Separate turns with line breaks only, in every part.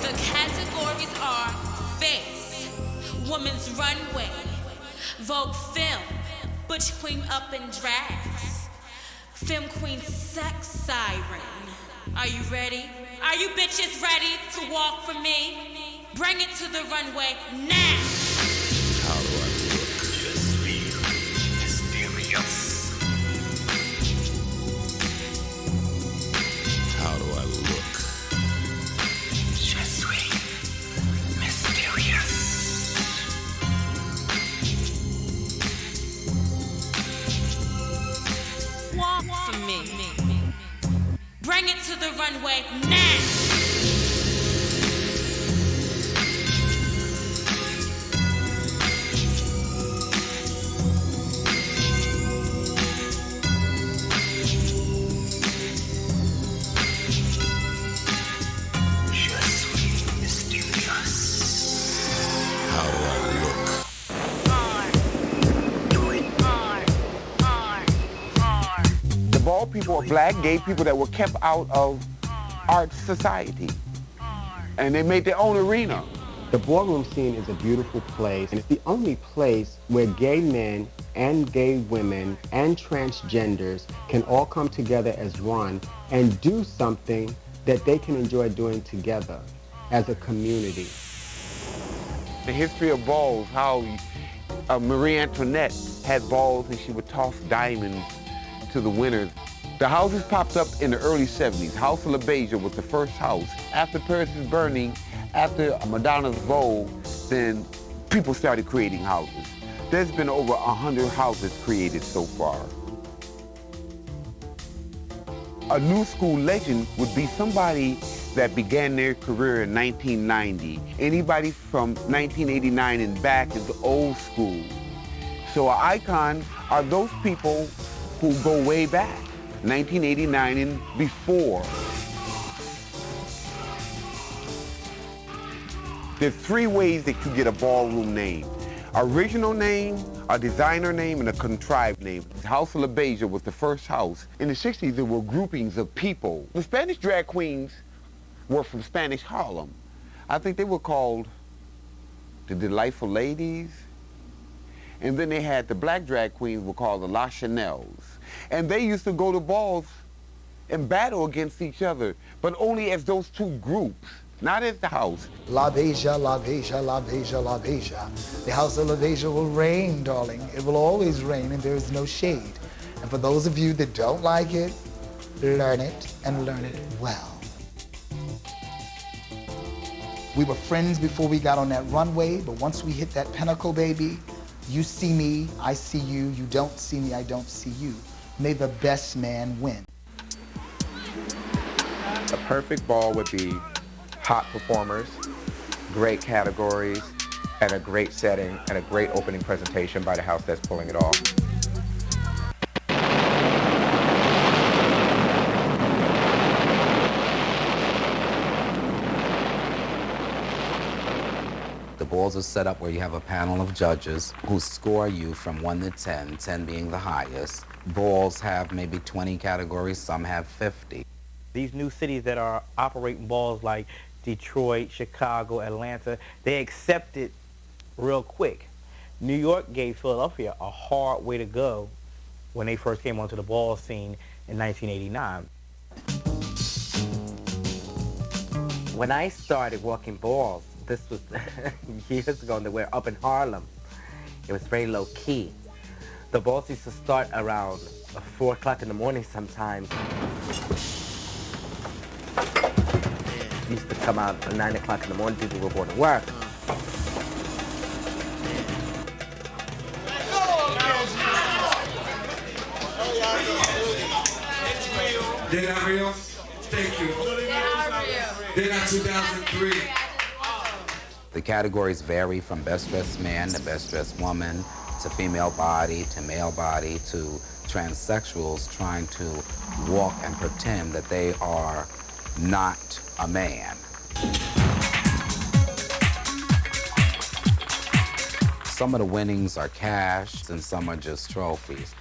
The categories are face, woman's runway, Vogue film, butch queen up in drags, film queen sex siren. Are you ready? Are you bitches ready to walk for me? Bring it to the runway now.
How do I look? Just be mysterious. How do I look? Je suis mysterious.
Walk for me. Bring it to the runway now.
Bald people are black, gay people that were kept out of art society. And they made their own arena.
The ballroom scene is a beautiful place, and it's the only place where gay men and gay women and transgenders can all come together as one and do something that they can enjoy doing together as a community.
The history of balls, how Marie Antoinette had balls and she would toss diamonds to the winners. The houses popped up in the early 70s. House of LaBeija was the first house. After Paris is Burning, after Madonna's Vogue, then people started creating houses. There's been over 100 houses created so far. A new school legend would be somebody that began their career in 1990. Anybody from 1989 and back is old school. So an icon are those people who go way back, 1989 and before. There's three ways that you get a ballroom name. Original name, a designer name, and a contrived name. House of LaBeija was the first house. In the 60s, there were groupings of people. The Spanish drag queens were from Spanish Harlem. I think they were called the Delightful Ladies. And then they had the black drag queens were called the La Chanels. And they used to go to balls and battle against each other, but only as those two groups, not as the house.
LaBeija, LaBeija, LaBeija, LaBeija. The house of LaBeija will reign, darling. It will always reign, and there is no shade. And for those of you that don't like it, learn it, and learn it well. We were friends before we got on that runway, but once we hit that pinnacle, baby, you see me, I see you. You don't see me, I don't see you. May the best man win.
A perfect ball would be hot performers, great categories, and a great setting, and a great opening presentation by the house that's pulling it off.
The balls are set up where you have a panel of judges who score you from 1 to 10, 10 being the highest. Balls have maybe 20 categories, some have 50.
These new cities that are operating balls like Detroit, Chicago, Atlanta, they accept it real quick. New York gave Philadelphia a hard way to go when they first came onto the ball scene in 1989.
When I started walking balls, this was years ago, and they were up in Harlem. It was very low key. The balls used to start around 4 o'clock in the morning sometimes. Used to come out at 9 o'clock in the morning, people were going to work.
They're not real? Thank you. They're not 2003.
The categories vary from best dressed man to best dressed woman to female body to male body to transsexuals trying to walk and pretend that they are not a man. Some of the winnings are cash and some are just trophies.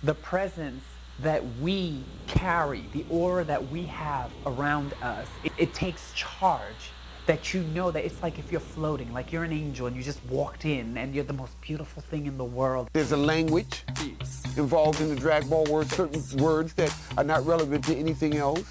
The presence that we carry, the aura that we have around us, it takes charge that you know that it's like if you're floating, like you're an angel and you just walked in and you're the most beautiful thing in the world.
There's a language involved in the drag ball words, certain words that are not relevant to anything else.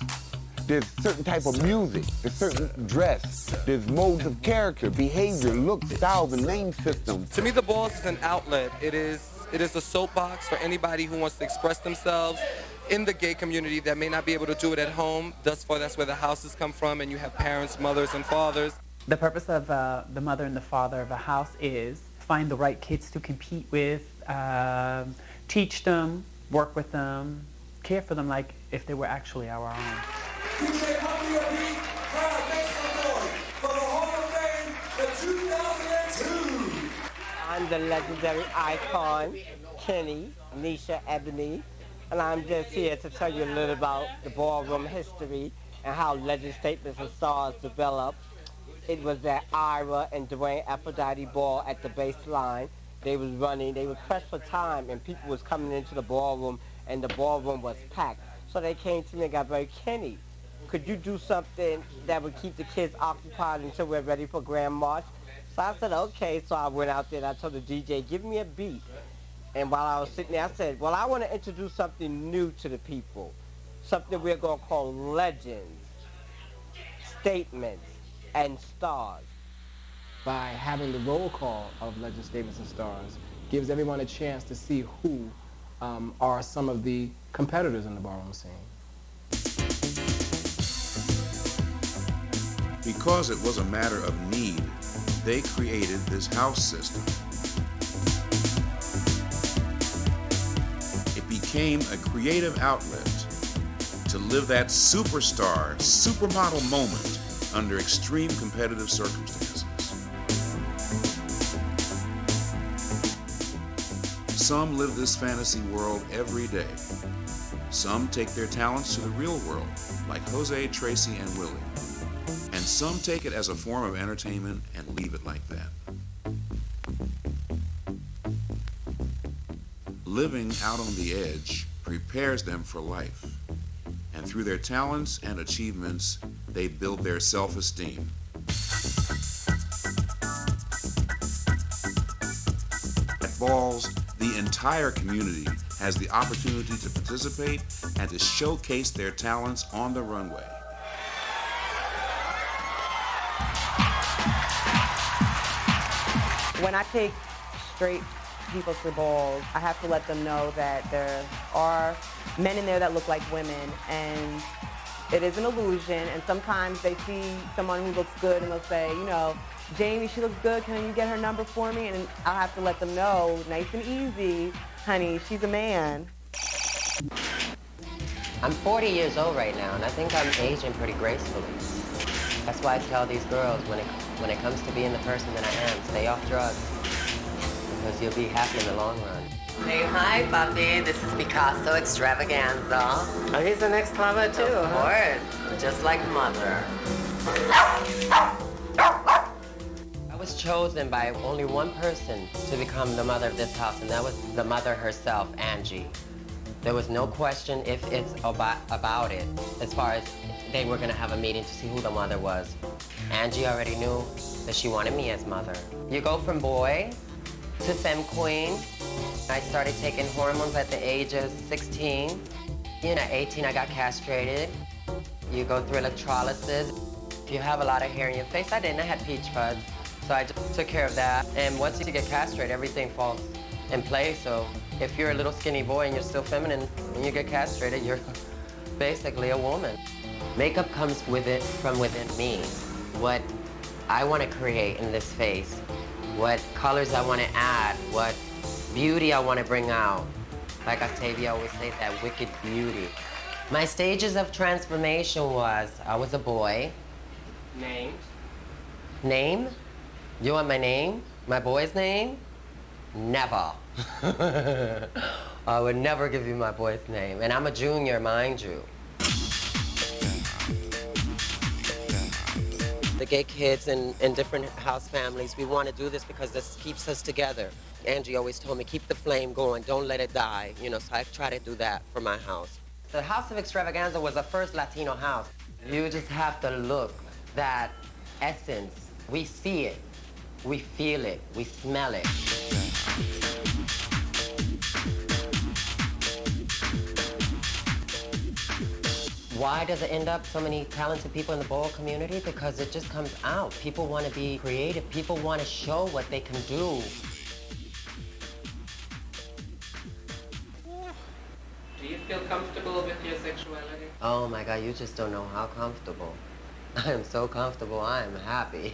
There's certain type of music, there's certain dress, there's modes of character, behavior, looks, styles, and name systems.
To me, the balls is an outlet. It is a soapbox for anybody who wants to express themselves in the gay community that may not be able to do it at home. Thus far, that's where the houses come from, and you have parents, mothers, and fathers.
The purpose of the mother and the father of a house is find the right kids to compete with, teach them, work with them, care for them like if they were actually our own.
DJ Puppy or Pete, crowd, make some noise for the Hall of Fame in 2002.
I'm the legendary icon, Kenny, Nisha Ebony, and I'm just here to tell you a little about the ballroom history and how Legend Statements and Stars developed. It was at Ira and Dwayne Aphrodite Ball at the baseline. They was running, they was pressed for time, and people was coming into the ballroom, and the ballroom was packed. So they came to me and got very, Kenny, could you do something that would keep the kids occupied until we're ready for Grand March? So I said, okay. So I went out there and I told the DJ, give me a beat. And while I was sitting there, I said, well, I want to introduce something new to the people. Something we're going to call legends, statements, and stars.
By having the roll call of Legend Statements and Stars, gives everyone a chance to see who are some of the competitors in the ballroom scene.
Because it was a matter of need, they created this house system. It became a creative outlet to live that superstar, supermodel moment under extreme competitive circumstances. Some live this fantasy world every day. Some take their talents to the real world, like Jose, Tracy, and Willie. And some take it as a form of entertainment and leave it like that. Living out on the edge prepares them for life. And through their talents and achievements, they build their self-esteem. At balls, the entire community has the opportunity to participate and to showcase their talents on the runway.
When I take straight people to balls, I have to let them know that there are men in there that look like women, and it is an illusion, and sometimes they see someone who looks good and they'll say, you know, Jamie, she looks good, can you get her number for me? And I'll have to let them know, nice and easy, honey, she's a man.
I'm 40 years old right now, and I think I'm aging pretty gracefully. That's why I tell these girls, when it comes to being the person that I am, stay off drugs, because you'll be happy in the long run.
Say hi, Buffy. This is Picasso Extravaganza.
Oh, he's the next lover too,
Of course, just like Mother.
I was chosen by only one person to become the mother of this house, and that was the mother herself, Angie. There was no question if it's about it, as far as they were gonna have a meeting to see who the mother was. Angie already knew that she wanted me as mother. You go from boy to femme queen. I started taking hormones at the age of 16. You know, 18 I got castrated. You go through electrolysis. If you have a lot of hair in your face, I didn't, I had peach fuzz. So I just took care of that. And once you get castrated, everything falls in place. So if you're a little skinny boy and you're still feminine, when you get castrated, you're basically a woman. Makeup comes with it from within me. What I want to create in this face, what colors I want to add, what beauty I want to bring out. Like Octavia always says, that wicked beauty. My stages of transformation was, I was a boy.
Name?
Name? You want my name? My boy's name? Never. I would never give you my boy's name. And I'm a junior, mind you. The gay kids in different house families, we want to do this because this keeps us together. Angie always told me, keep the flame going, don't let it die. You know, so I try to do that for my house. The House of Extravaganza was the first Latino house. You just have to look that essence. We see it, we feel it, we smell it. Why does it end up so many talented people in the ball community? Because it just comes out. People want to be creative. People want to show what they can do.
Do you feel comfortable with your sexuality?
Oh my God, you just don't know how comfortable. I am so comfortable, I am happy.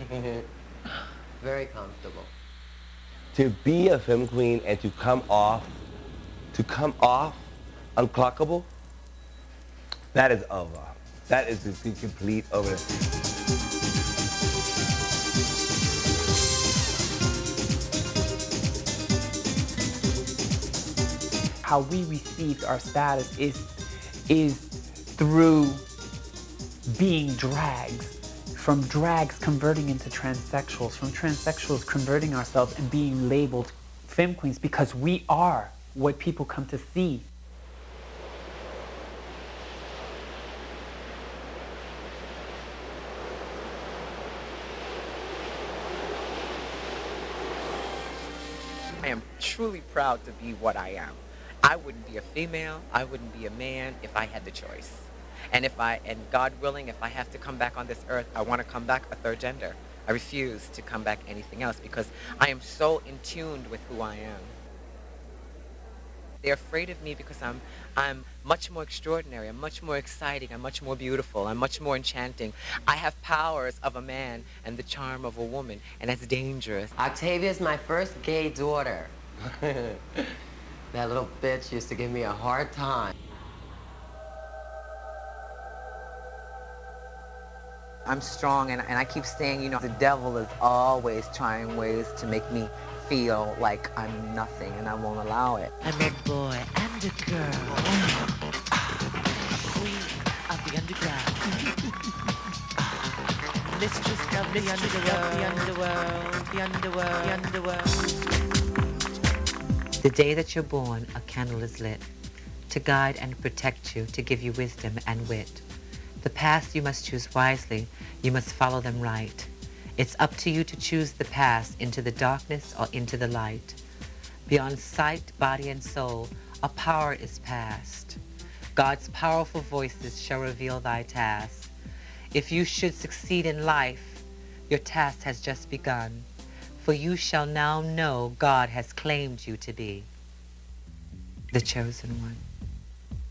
Very comfortable.
To be a femme queen and to come off unclockable, that is over. That is the complete over.
How we received our status is through being drags, from drags converting into transsexuals, from transsexuals converting ourselves and being labeled femme queens because we are what people come to see.
I am truly proud to be what I am. I wouldn't be a female, I wouldn't be a man if I had the choice. And God willing, if I have to come back on this earth, I want to come back a third gender. I refuse to come back anything else because I am so in tune with who I am. They're afraid of me because I'm much more extraordinary, I'm much more exciting, I'm much more beautiful, I'm much more enchanting. I have powers of a man and the charm of a woman, and that's dangerous.
Octavia's my first gay daughter. That little bitch used to give me a hard time.
I'm strong, and I keep saying, you know, the devil is always trying ways to make me feel like I'm nothing, and I won't allow it.
I'm a boy and a girl, queen of the underground, mistress of the underworld.
The day that you're born, a candle is lit to guide and protect you, to give you wisdom and wit. The path you must choose wisely, you must follow them right. It's up to you to choose the path into the darkness or into the light. Beyond sight, body, and soul, a power is past. God's powerful voices shall reveal thy task. If you should succeed in life, your task has just begun. For you shall now know God has claimed you to be the chosen one.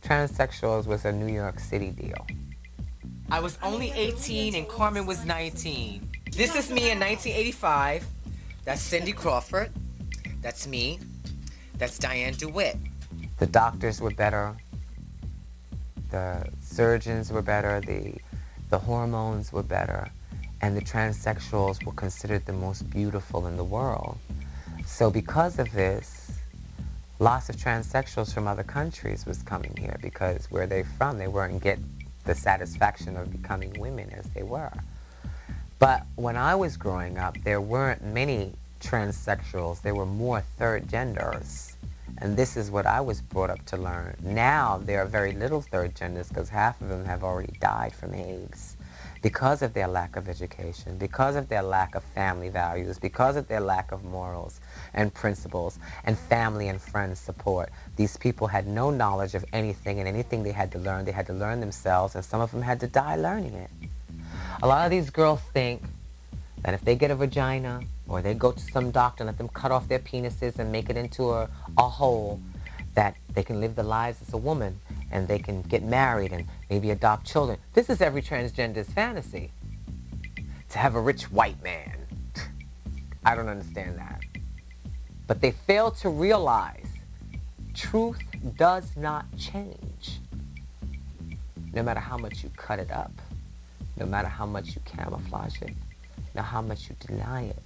Transsexuals was a New York City deal.
I was only 18 and Carmen was 19. This is me in 1985. That's Cindy Crawford. That's me. That's Diane DeWitt.
The doctors were better. The surgeons were better. The hormones were better. And the transsexuals were considered the most beautiful in the world. So because of this, lots of transsexuals from other countries was coming here because where they're from, they weren't getting the satisfaction of becoming women as they were. But when I was growing up, there weren't many transsexuals. There were more third genders. And this is what I was brought up to learn. Now there are very little third genders because half of them have already died from AIDS. Because of their lack of education, because of their lack of family values, because of their lack of morals and principles and family and friends support. These people had no knowledge of anything, and anything they had to learn themselves, and some of them had to die learning it. A lot of these girls think that if they get a vagina or they go to some doctor and let them cut off their penises and make it into a hole, that they can live their lives as a woman and they can get married and maybe adopt children. This is every transgender's fantasy, to have a rich white man. I don't understand that. But they fail to realize truth does not change. No matter how much you cut it up, no matter how much you camouflage it, no how much you deny it,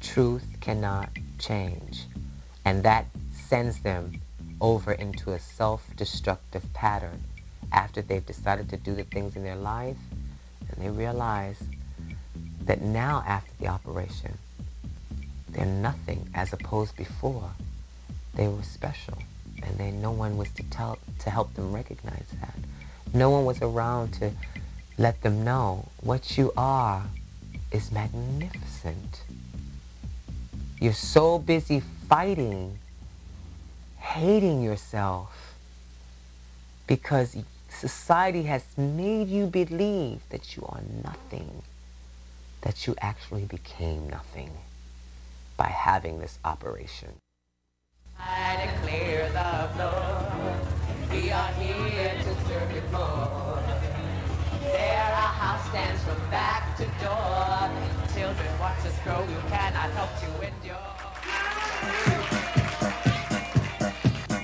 truth cannot change. And that sends them over into a self-destructive pattern after they've decided to do the things in their life, and they realize that now after the operation, they're nothing as opposed before. They were special, and no one was to help them recognize that. No one was around to let them know what you are is magnificent. You're so busy fighting, hating yourself, because society has made you believe that you are nothing, that you actually became nothing by having this operation.
I declare the blood. We are here to serve it more. There our house stands from back to door. Children watch us grow, you cannot help to endure.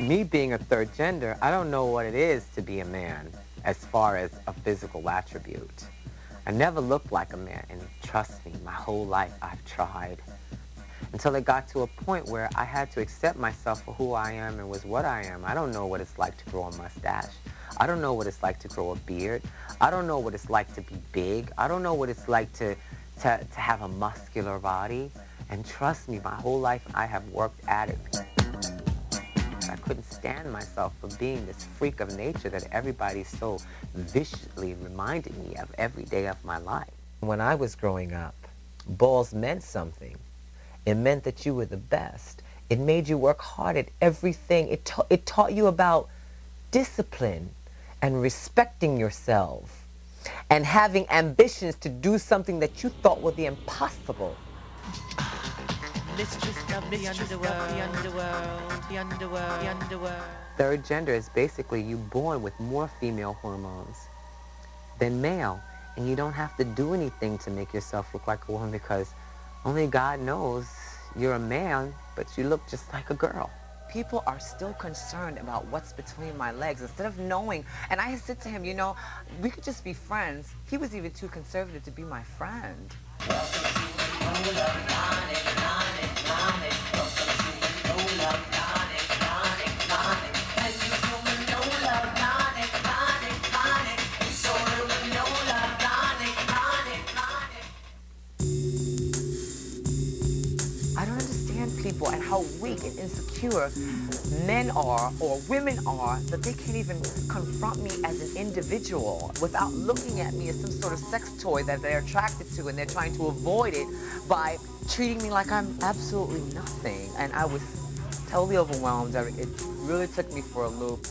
Me being a third gender, I don't know what it is to be a man as far as a physical attribute. I never looked like a man, and trust me, my whole life I've tried. Until it got to a point where I had to accept myself for who I am and was what I am. I don't know what it's like to grow a mustache. I don't know what it's like to grow a beard. I don't know what it's like to be big. I don't know what it's like to have a muscular body. And trust me, my whole life I have worked at it. I couldn't stand myself for being this freak of nature that everybody so viciously reminded me of every day of my life. When I was growing up, balls meant something. It meant that you were the best. It made you work hard at everything. It taught you about discipline and respecting yourself and having ambitions to do something that you thought was the impossible.
Mistress of the underworld, the underworld, the underworld, the underworld.
Third gender is basically you born with more female hormones than male, and you don't have to do anything to make yourself look like a woman, because only God knows you're a man, but you look just like a girl. People are still concerned about what's between my legs instead of knowing. And I said to him, you know, we could just be friends. He was even too conservative to be my friend. People and how weak and insecure men are or women are that they can't even confront me as an individual without looking at me as some sort of sex toy that they're attracted to, and they're trying to avoid it by treating me like I'm absolutely nothing. And I was totally overwhelmed. It really took me for a loop.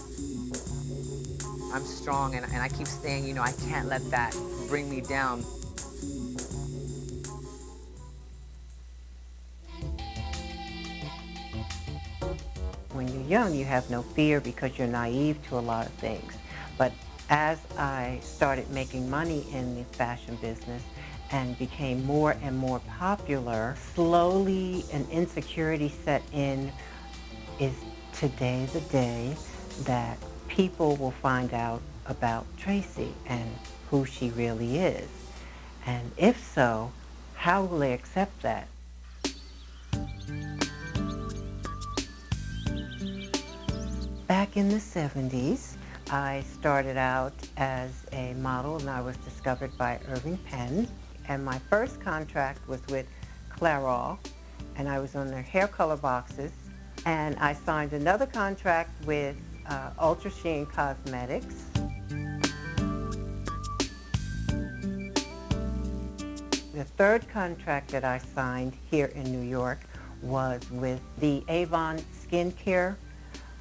I'm strong, and I keep saying, you know, I can't let that bring me down.
When you're young, you have no fear because you're naive to a lot of things. But as I started making money in the fashion business and became more and more popular, slowly an insecurity set in. Is today the day that people will find out about Tracy and who she really is? And if so, how will they accept that? Back in the 70s, I started out as a model, and I was discovered by Irving Penn. And my first contract was with Clairol, and I was on their hair color boxes. And I signed another contract with Ultra Sheen Cosmetics. The third contract that I signed here in New York was with the Avon skincare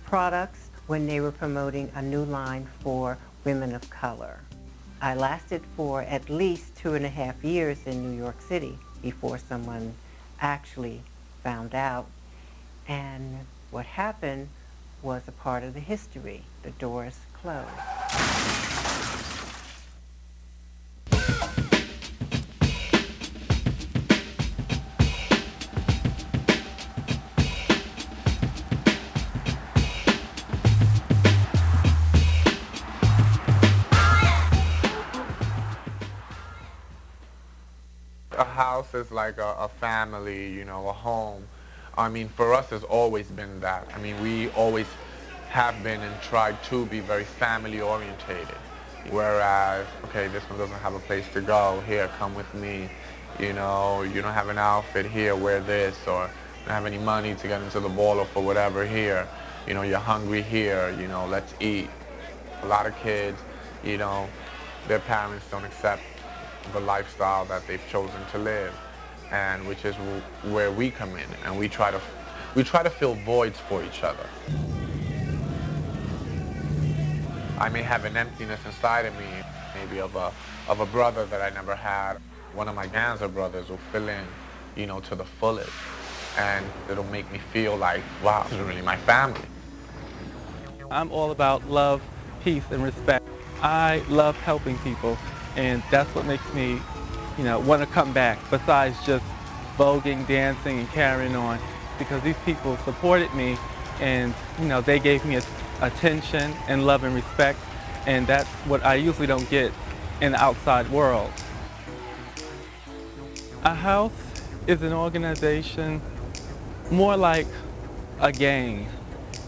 products when they were promoting a new line for women of color. I lasted for at least 2.5 years in New York City before someone actually found out. And what happened was a part of the history. The doors closed.
A house is like a family, you know, a home. I mean, for us, it's always been that. I mean, we always have been and tried to be very family orientated. Whereas, okay, this one doesn't have a place to go. Here, come with me. You know, you don't have an outfit here, wear this. Or you don't have any money to get into the ball or for whatever here. You know, you're hungry here, you know, let's eat. A lot of kids, you know, their parents don't accept the lifestyle that they've chosen to live, and which is where we come in, and we try to fill voids for each other. I may have an emptiness inside of me, maybe of a brother that I never had. One of my Ganser brothers will fill in, you know, to the fullest, and it'll make me feel like, wow, this is really my family.
I'm all about love, peace, and respect. I love helping people, and that's what makes me, you know, want to come back, besides just voguing, dancing, and carrying on, because these people supported me, and, you know, they gave me attention and love and respect, and that's what I usually don't get in the outside world. A house is an organization more like a gang.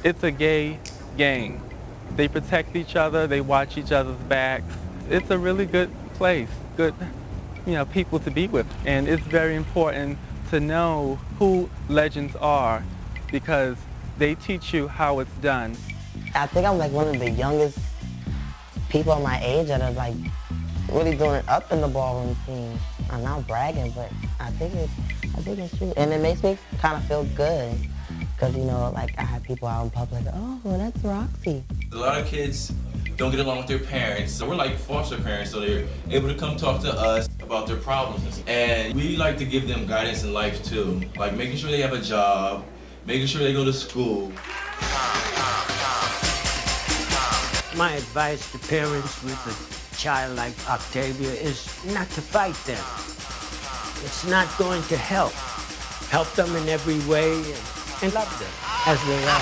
It's a gay gang. They protect each other, they watch each other's backs. It's a really good place, good, you know, people to be with. And it's very important to know who legends are, because they teach you how it's done.
I think I'm like one of the youngest people my age that are like really doing it up in the ballroom scene. I'm not bragging, but I think it's true. And it makes me kind of feel good. Because, you know, like I have people out in public, oh, that's Roxy.
A lot of kids don't get along with their parents. So we're like foster parents, so they're able to come talk to us about their problems. And we like to give them guidance in life too. Like making sure they have a job, making sure they go to school.
My advice to parents with a child like Octavia is not to fight them. It's not going to help. Help them in every way and love them as they are.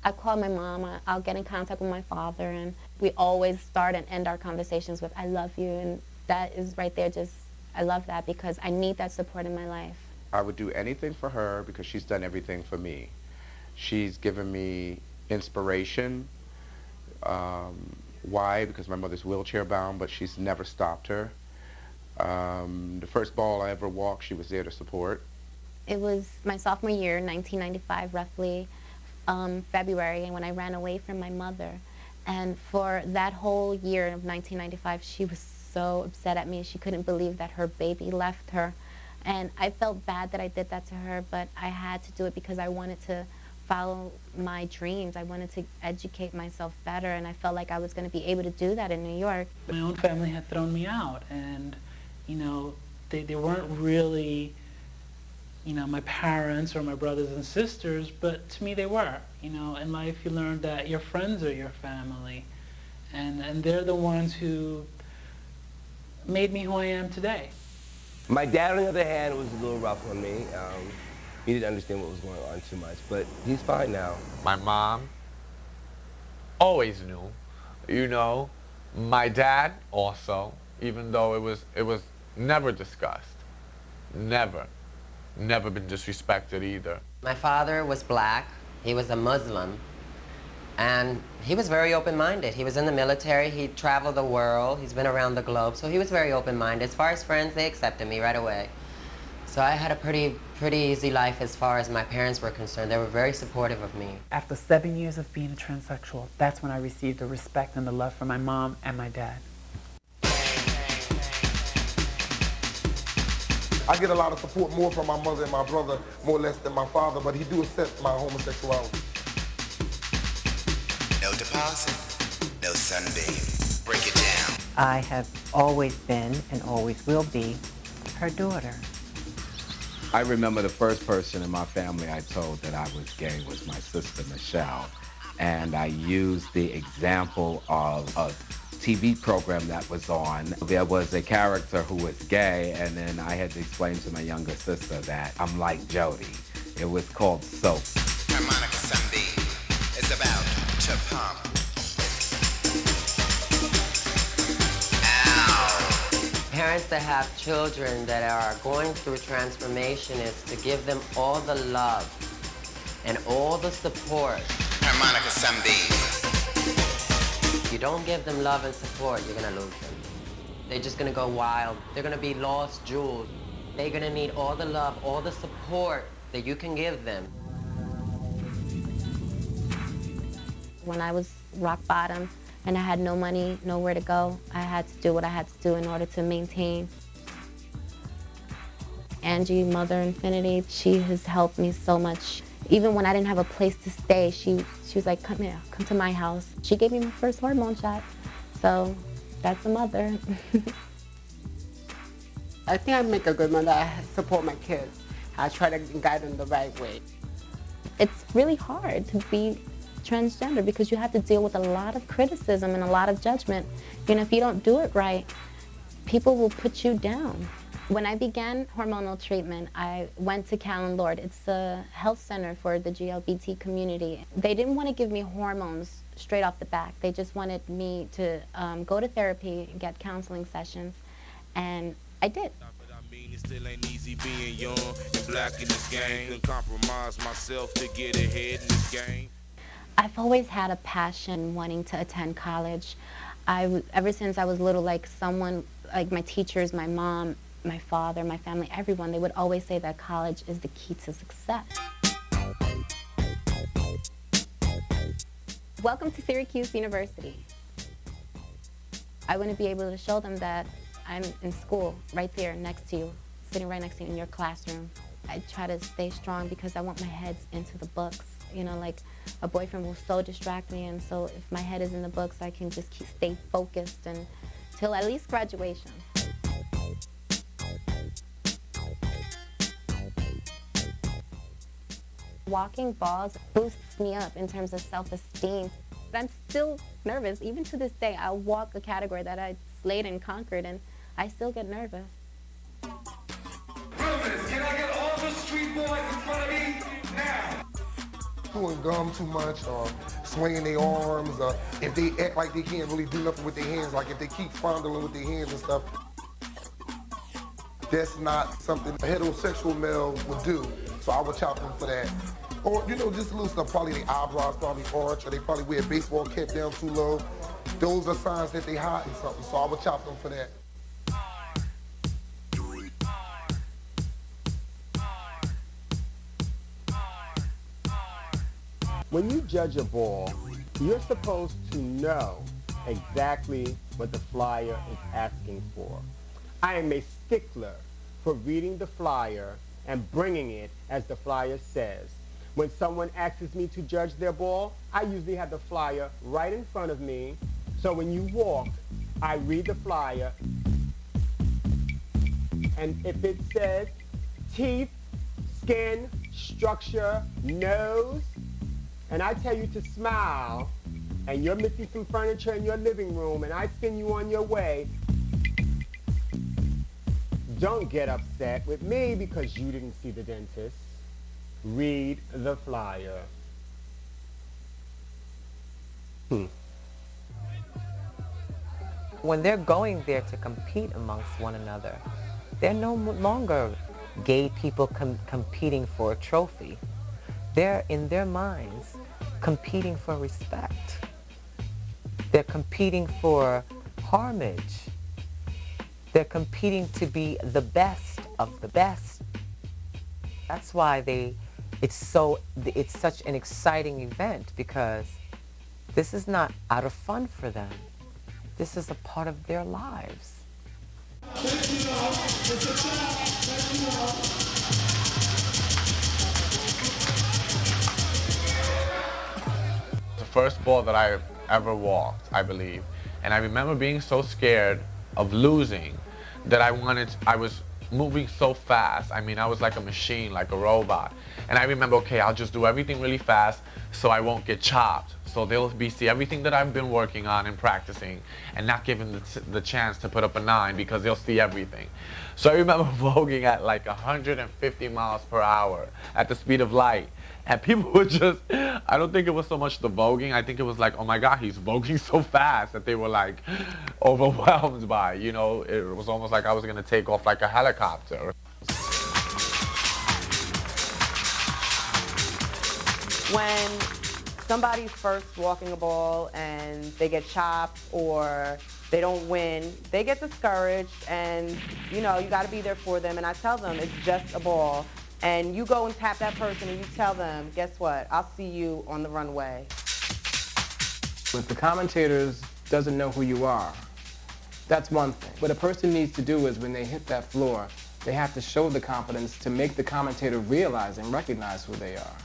I call my mom, I'll get in contact with my father, and we always start and end our conversations with, I love you, and that is right there just, I love that because I need that support in my life.
I would do anything for her because she's done everything for me. She's given me inspiration. Why? Because my mother's wheelchair bound, but she's never stopped her. The first ball I ever walked, she was there to support.
It was my sophomore year, 1995, roughly, February, and when I ran away from my mother. And for that whole year of 1995, she was so upset at me. She couldn't believe that her baby left her. And I felt bad that I did that to her, but I had to do it because I wanted to follow my dreams. I wanted to educate myself better, and I felt like I was going to be able to do that in New York.
My own family had thrown me out, and, you know, they weren't really, you know, my parents or my brothers and sisters, but to me they were. You know, in life you learn that your friends are your family, and they're the ones who made me who I am today.
My dad, on the other hand, was a little rough on me. He didn't understand what was going on too much, but he's fine now.
My mom always knew, you know. My dad also, even though it was never discussed, never been disrespected either.
My father was black, he was a Muslim, and he was very open-minded. He was in the military, he traveled the world, he's been around the globe, so he was very open-minded. As far as friends, they accepted me right away. So I had a pretty easy life as far as my parents were concerned. They were very supportive of me.
After 7 years of being a transsexual, that's when I received the respect and the love from my mom and my dad.
I get a lot of support more from my mother and my brother, more or less than my father, but he do accept my homosexuality.
No deposit, no sunbeam. Break it down.
I have always been and always will be her daughter.
I remember the first person in my family I told that I was gay was my sister, Michelle. And I used the example of a TV program that was on. There was a character who was gay, and then I had to explain to my younger sister that I'm like Jody. It was called Soap.
Harmonica Sunbeam is about to pump.
Parents that have children that are going through transformation is to give them all the love and all the support.
Harmonica Sunbeam.
If you don't give them love and support, you're gonna lose them. They're just gonna go wild. They're gonna be lost jewels. They're gonna need all the love, all the support that you can give them.
When I was rock bottom and I had no money, nowhere to go. I had to do what I had to do in order to maintain. Angie, Mother Infinity, she has helped me so much. Even when I didn't have a place to stay, she was like, come here, come to my house. She gave me my first hormone shot. So that's a mother.
I think I make a good mother. I support my kids. I try to guide them the right way.
It's really hard to be transgender because you have to deal with a lot of criticism and a lot of judgment. You know, if you don't do it right, people will put you down. When I began hormonal treatment, I went to Callan Lord. It's a health center for the GLBT community. They didn't want to give me hormones straight off the bat. They just wanted me to go to therapy and get counseling sessions, and I did.
It still ain't easy being young and black in this game. And compromise myself to get ahead in this game.
I've always had a passion wanting to attend college. Ever since I was little, like someone, like my teachers, my mom, my father, my family, everyone, they would always say that college is the key to success. Welcome to Syracuse University. I want to be able to show them that I'm in school, right there next to you, sitting right next to you in your classroom. I try to stay strong because I want my head into the books. You know, like a boyfriend will so distract me, and so if my head is in the books, I can just stay focused until at least graduation. Walking balls boosts me up in terms of self-esteem. I'm still nervous. Even to this day, I'll walk a category that I slayed and conquered, and I still get nervous.
Realness, can I get all the street boys in front of me now? Chewing gum too much, or swinging their arms, or if they act like they can't really do nothing with their hands, like if they keep fondling with their hands and stuff, that's not something a heterosexual male would do. So I would chop them for that. Or, you know, just little stuff, probably their eyebrows probably arch, or they probably wear a baseball cap down too low. Those are signs that they hiding something, so I would chop them for that.
When you judge a ball, you're supposed to know exactly what the flyer is asking for. I am a stickler for reading the flyer and bringing it as the flyer says. When someone asks me to judge their ball, I usually have the flyer right in front of me. So when you walk, I read the flyer, and if it says teeth, skin, structure, nose, and I tell you to smile, and you're missing some furniture in your living room, and I send you on your way, don't get upset with me because you didn't see the dentist. Read the flyer.
When they're going there to compete amongst one another, they're no longer gay people competing for a trophy. They're, in their minds, competing for respect. They're competing for homage. They're competing to be the best of the best. That's why it's such an exciting event, because this is not out of fun for them. This is a part of their lives.
The first ball that I ever walked, I believe. And I remember being so scared of losing that I was moving so fast. I mean, I was like a machine, like a robot. And I remember, okay, I'll just do everything really fast so I won't get chopped. So they'll see everything that I've been working on and practicing and not giving the chance to put up a 9 because they'll see everything. So I remember voguing at like 150 miles per hour at the speed of light. And people would just, I don't think it was so much the voguing, I think it was like, oh my God, he's voguing so fast, that they were like overwhelmed by, you know, it was almost like I was gonna take off like a helicopter.
When somebody's first walking a ball and they get chopped or they don't win, they get discouraged, and you know, you gotta be there for them. And I tell them it's just a ball. And you go and tap that person and you tell them, guess what? I'll see you on the runway.
If the commentators doesn't know who you are, that's one thing. What a person needs to do is when they hit that floor, they have to show the confidence to make the commentator realize and recognize who they are.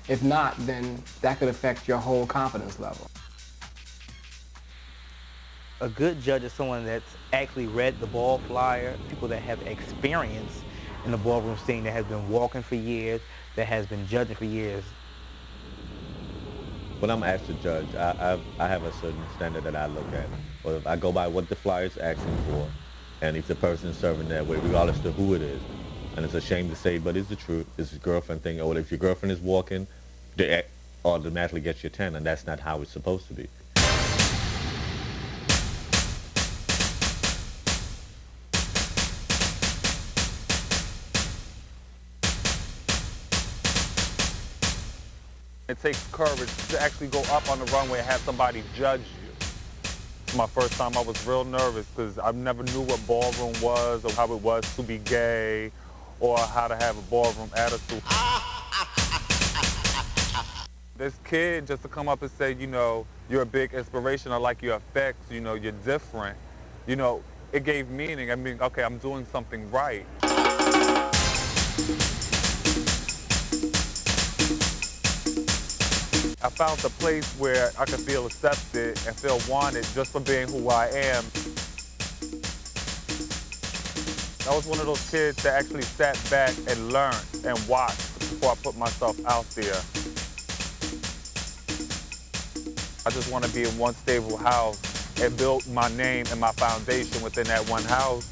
If not, then that could affect your whole confidence level.
A good judge is someone that's actually read the ball flyer, people that have experience in the ballroom scene, that has been walking for years, that has been judging for years.
When I'm asked to judge, I have a certain standard that I look at. Or I go by what the flyer's asking for, and if the person's serving that way, regardless of who it is. And it's a shame to say, but it's the truth. It's a girlfriend thing. Or if your girlfriend is walking, they automatically get your 10, and that's not how it's supposed to be.
It takes courage to actually go up on the runway and have somebody judge you. It's my first time. I was real nervous because I never knew what ballroom was or how it was to be gay or how to have a ballroom attitude. This kid just to come up and say, you know, you're a big inspiration, I like your effects, you know, you're different. You know, it gave meaning. I mean, okay, I'm doing something right. I found a place where I could feel accepted and feel wanted just for being who I am. I was one of those kids that actually sat back and learned and watched before I put myself out there. I just want to be in one stable house and build my name and my foundation within that one house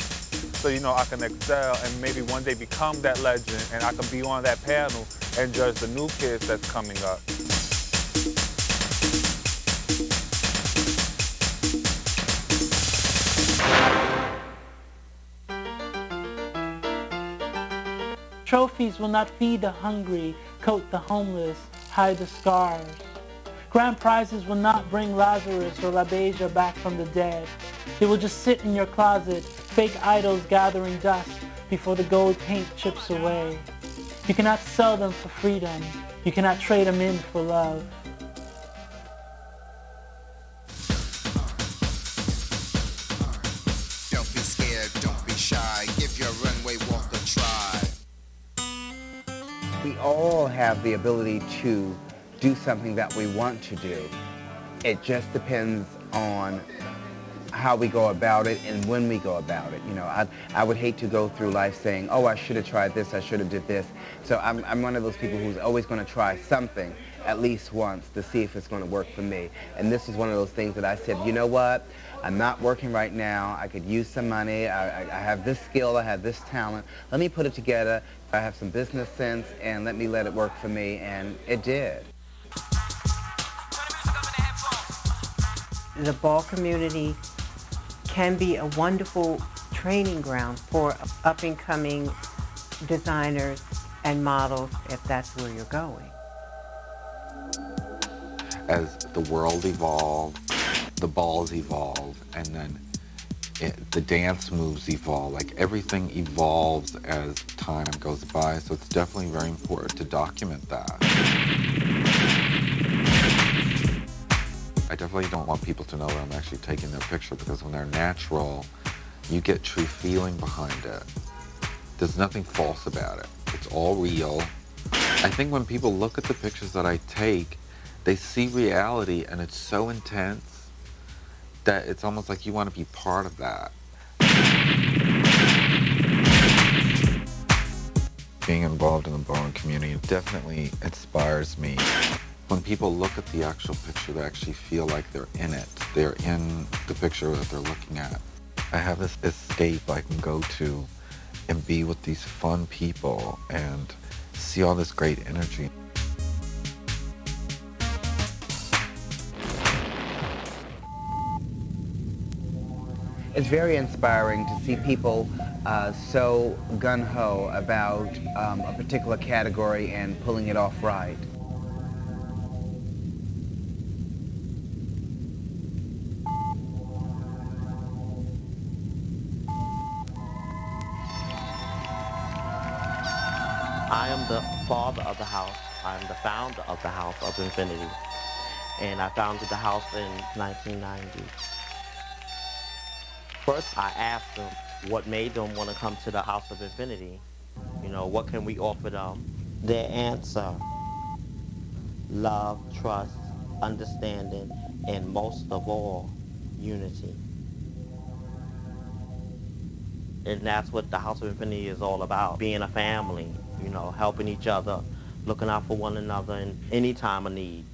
so, you know, I can excel and maybe one day become that legend and I can be on that panel and judge the new kids that's coming up.
Trophies will not feed the hungry, coat the homeless, hide the scars. Grand prizes will not bring Lazarus or LaBeija back from the dead. They will just sit in your closet, fake idols gathering dust before the gold paint chips away. You cannot sell them for freedom. You cannot trade them in for love.
Don't be scared, don't be shy. Give your runway walk a try.
We all have the ability to do something that we want to do. It just depends on how we go about it and when we go about it. You know, I would hate to go through life saying, oh, I should have tried this, I should have did this. So I'm one of those people who's always going to try something at least once to see if it's going to work for me. And this is one of those things that I said, you know what? I'm not working right now. I could use some money. I have this skill. I have this talent. Let me put it together. I have some business sense, and let me let it work for me. And it did.
The ball community can be a wonderful training ground for up-and-coming designers and models if that's where you're going.
As the world evolved, the balls evolve, and then the dance moves evolve. Like everything evolves as time goes by, so it's definitely very important to document that. I definitely don't want people to know that I'm actually taking their picture, because when they're natural, you get true feeling behind it. There's nothing false about it. It's all real. I think when people look at the pictures that I take, they see reality, and it's so intense that it's almost like you want to be part of that. Being involved in the ballroom community definitely inspires me. When people look at the actual picture, they actually feel like they're in it. They're in the picture that they're looking at. I have this escape I can go to and be with these fun people and see all this great energy.
It's very inspiring to see people so gung-ho about a particular category and pulling it off right.
I am the father of the house. I am the founder of the House of Infinity.
and I founded the house in 1990. First, I asked them what made them want to come to the House of Infinity. You know, what can we offer them? Their answer: love, trust, understanding, and most of all, unity. And that's what the House of Infinity is all about, being a family, you know, helping each other, looking out for one another in any time of need.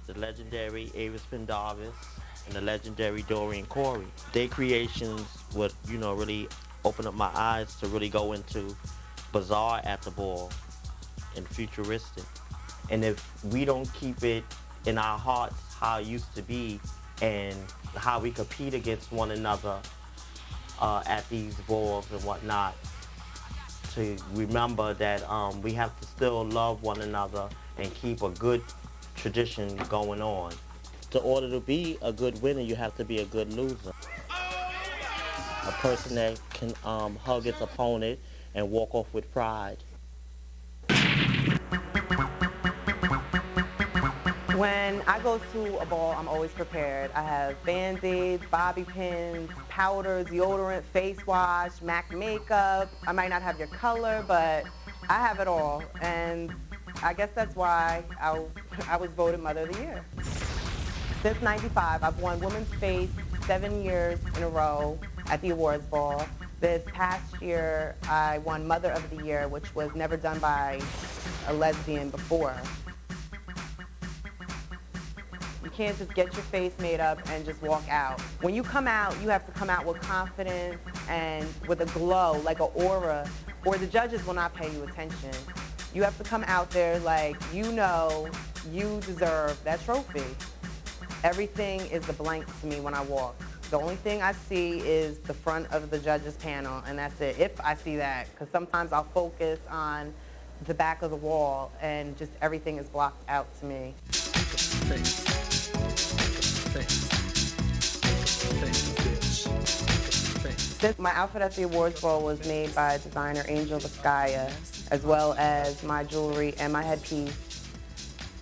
The legendary Avis Pendarvis and the legendary Dorian Corey. Their creations would, you know, really open up my eyes to really go into bizarre at the ball and futuristic. And if we don't keep it in our hearts how it used to be and how we compete against one another at these balls and whatnot, to remember that we have to still love one another and keep a good tradition going on. In order to be a good winner, you have to be a good loser. A person that can hug its opponent and walk off with pride.
When I go to a ball, I'm always prepared. I have Band-Aids, bobby pins, powder, deodorant, face wash, MAC makeup. I might not have your color, but I have it all. And I guess that's why I was voted Mother of the Year. Since '95, I've won Women's Face 7 years in a row at the awards ball. This past year, I won Mother of the Year, which was never done by a lesbian before. You can't just get your face made up and just walk out. When you come out, you have to come out with confidence and with a glow, like an aura, or the judges will not pay you attention. You have to come out there like you know you deserve that trophy. Everything is a blank to me when I walk. The only thing I see is the front of the judges panel, and that's it, if I see that, because sometimes I'll focus on the back of the wall and just everything is blocked out to me. Since my outfit at the awards ball was made by designer Angel Vizcaya, as well as my jewelry and my headpiece,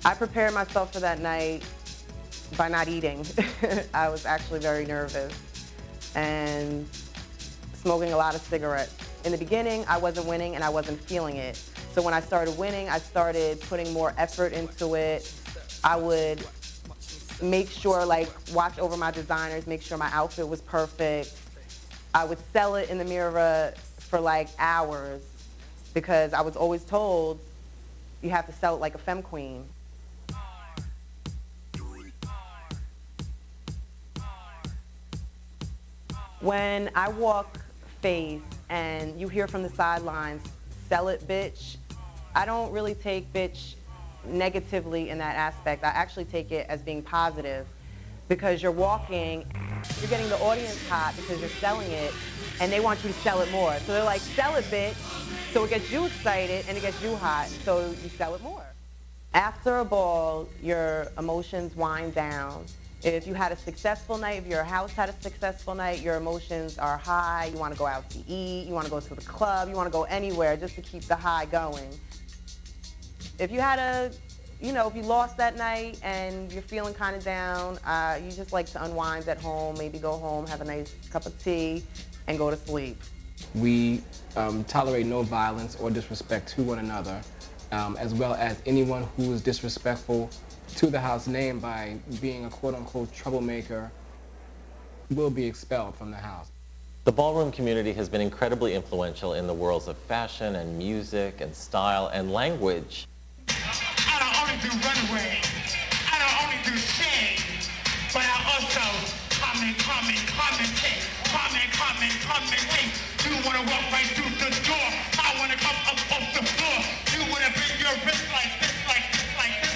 I prepared myself for that night by not eating. I was actually very nervous and smoking a lot of cigarettes. In the beginning, I wasn't winning and I wasn't feeling it. So when I started winning, I started putting more effort into it. I would make sure, like, watch over my designers, make sure my outfit was perfect. I would sell it in the mirror for like hours because I was always told you have to sell it like a femme queen. When I walk face and you hear from the sidelines, sell it, bitch, I don't really take bitch negatively in that aspect. I actually take it as being positive because you're walking, you're getting the audience hot because you're selling it and they want you to sell it more. So they're like, sell it, bitch. So it gets you excited and it gets you hot, so you sell it more. After a ball, your emotions wind down. If you had a successful night, if your house had a successful night, your emotions are high. You want to go out to eat, you want to go to the club, you want to go anywhere just to keep the high going. If you had a, if you lost that night and you're feeling kind of down, you just like to unwind at home, maybe go home, have a nice cup of tea, and go to sleep. We tolerate no violence or disrespect to one another, as well as anyone who is disrespectful to the house name by being a quote-unquote troublemaker will be expelled from the house.
The ballroom community has been incredibly influential in the worlds of fashion and music and style and language.
I don't only do runway, I don't only do sing, but I also comment. Hey, you wanna walk right through the door. I wanna come up off the floor. You wanna bring your wrist like this, like this, like this,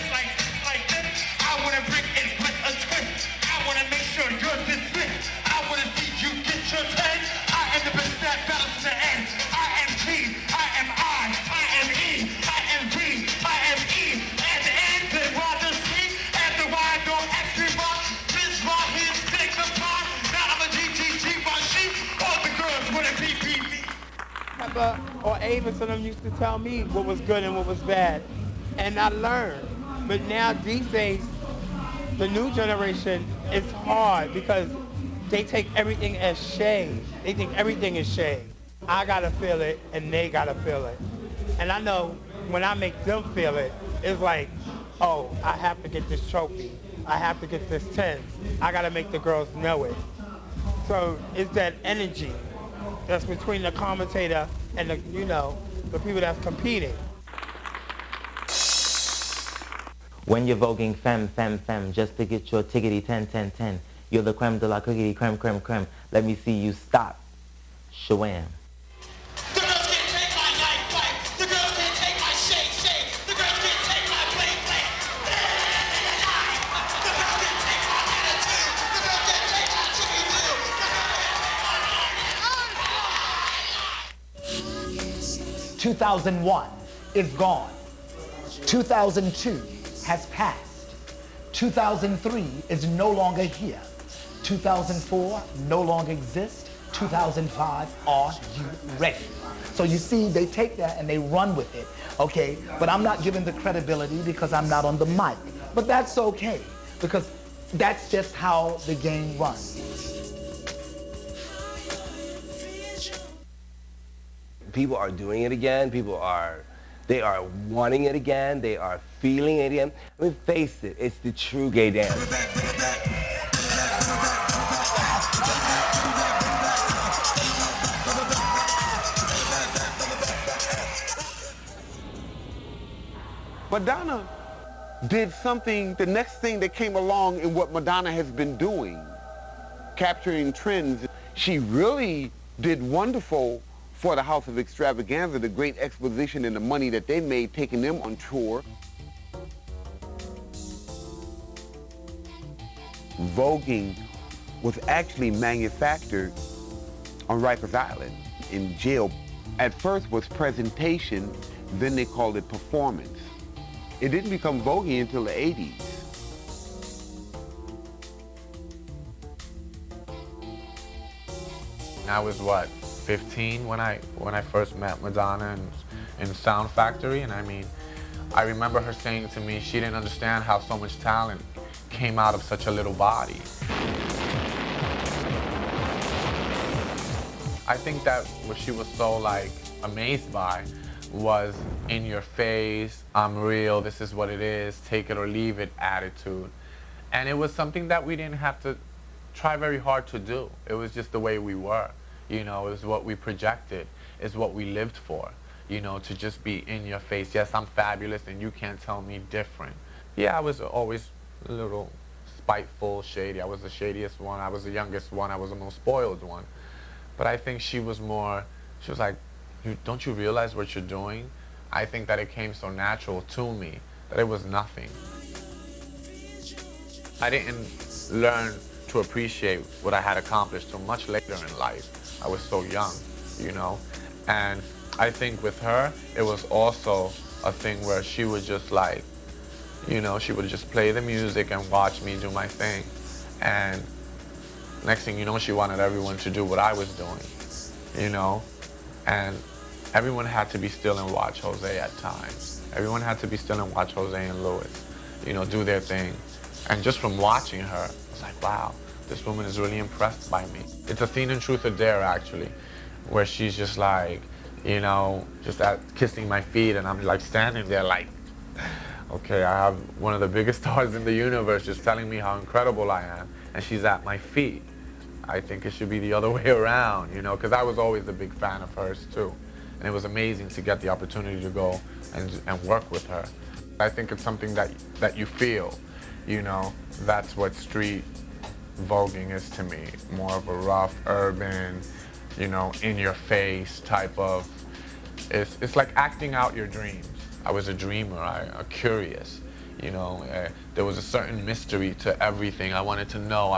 like this. I wanna bring it with a twist. I wanna make sure you're dismissed. I wanna see you get your 10. I am the best that battles to the end. I am G, I am E, I am V, I am E. And the N, the Y, the C, and the Y, don't X, the Y. This right here's take the part. Now I'm a G, my sheep. All the girls wanna be me.
Pepper or Avis and them used to tell me what was good and what was bad, and I learned. But now these days, the new generation, it's hard because they take everything as shade. They think everything is shade. I gotta feel it, and they gotta feel it. And I know when I make them feel it, it's like, oh, I have to get this trophy. I have to get this 10. I gotta make the girls know it. So it's that energy that's between the commentator and the, you know, the people that's competing.
When you're voguing femme, just to get your tickety 10. You're the creme de la cookie, creme. Let me see you stop. Shawam.
The girls can't take my life. The girls can't take my shade. The girls can't take my bling. The girls can't take my attitude. The girls can't take my chicken
2001 is gone. 2002 has passed. 2003 is no longer here. 2004 no longer exists. 2005, are you ready? So you see, they take that and they run with it, okay? But I'm not giving the credibility because I'm not on the mic. But that's okay, because that's just how the game runs.
People are doing it again. They are wanting it again. They are feeling it again. I mean, face it, it's the true gay dance.
Madonna did something, the next thing that came along in what Madonna has been doing, capturing trends. She really did wonderful for the House of Extravaganza, the great exposition and the money that they made taking them on tour. Voguing was actually manufactured on Rikers Island in jail. At first was presentation, then they called it performance. It didn't become voguing until the 80s.
I was, what, 15 when I first met Madonna in Sound Factory, and I mean, I remember her saying to me she didn't understand how so much talent came out of such a little body. I think that what she was so like amazed by was in your face, I'm real, this is what it is, take it or leave it attitude. And it was something that we didn't have to try very hard to do. It was just the way we were. You know, it was what we projected, it's what we lived for. You know, to just be in your face. Yes, I'm fabulous and you can't tell me different. Yeah, I was always a little spiteful, shady. I was the shadiest one, I was the youngest one, I was the most spoiled one. But I think she was more, she was like, don't you realize what you're doing? I think that it came so natural to me that it was nothing. I didn't learn to appreciate what I had accomplished till much later in life. I was so young, you know? And I think with her, it was also a thing where she would just like, you know, she would just play the music and watch me do my thing. And next thing you know, she wanted everyone to do what I was doing, you know? And everyone had to be still and watch Jose at times. Everyone had to be still and watch Jose and Louis, you know, do their thing. And just from watching her, I was like, wow, this woman is really impressed by me. It's a scene in Truth or Dare, actually, where she's just like, you know, just kissing my feet, and I'm like standing there like, okay, I have one of the biggest stars in the universe just telling me how incredible I am, and she's at my feet. I think it should be the other way around, you know, because I was always a big fan of hers too. And it was amazing to get the opportunity to go and work with her. I think it's something that you feel, you know, that's what street voguing is to me. More of a rough, urban, you know, in-your-face type of, it's like acting out your dreams. I was a dreamer, a curious, you know. There was a certain mystery to everything. I wanted to know,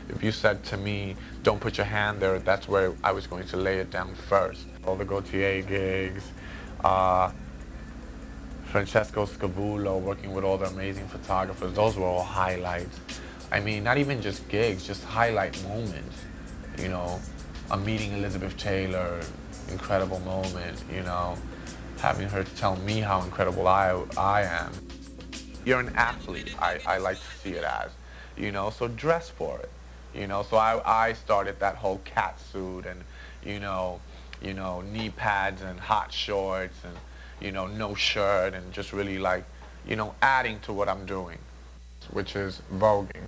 if you said to me, don't put your hand there, that's where I was going to lay it down first. All the Gaultier gigs, Francesco Scavulo, working with all the amazing photographers, those were all highlights. I mean, not even just gigs, just highlight moments, you know. I'm meeting Elizabeth Taylor, incredible moment, you know. Having her tell me how incredible I am. You're an athlete, I like to see it as, you know, so dress for it, you know. So I started that whole cat suit and, you know, knee pads and hot shorts and, you know, no shirt and just really like, you know, adding to what I'm doing, which is voguing.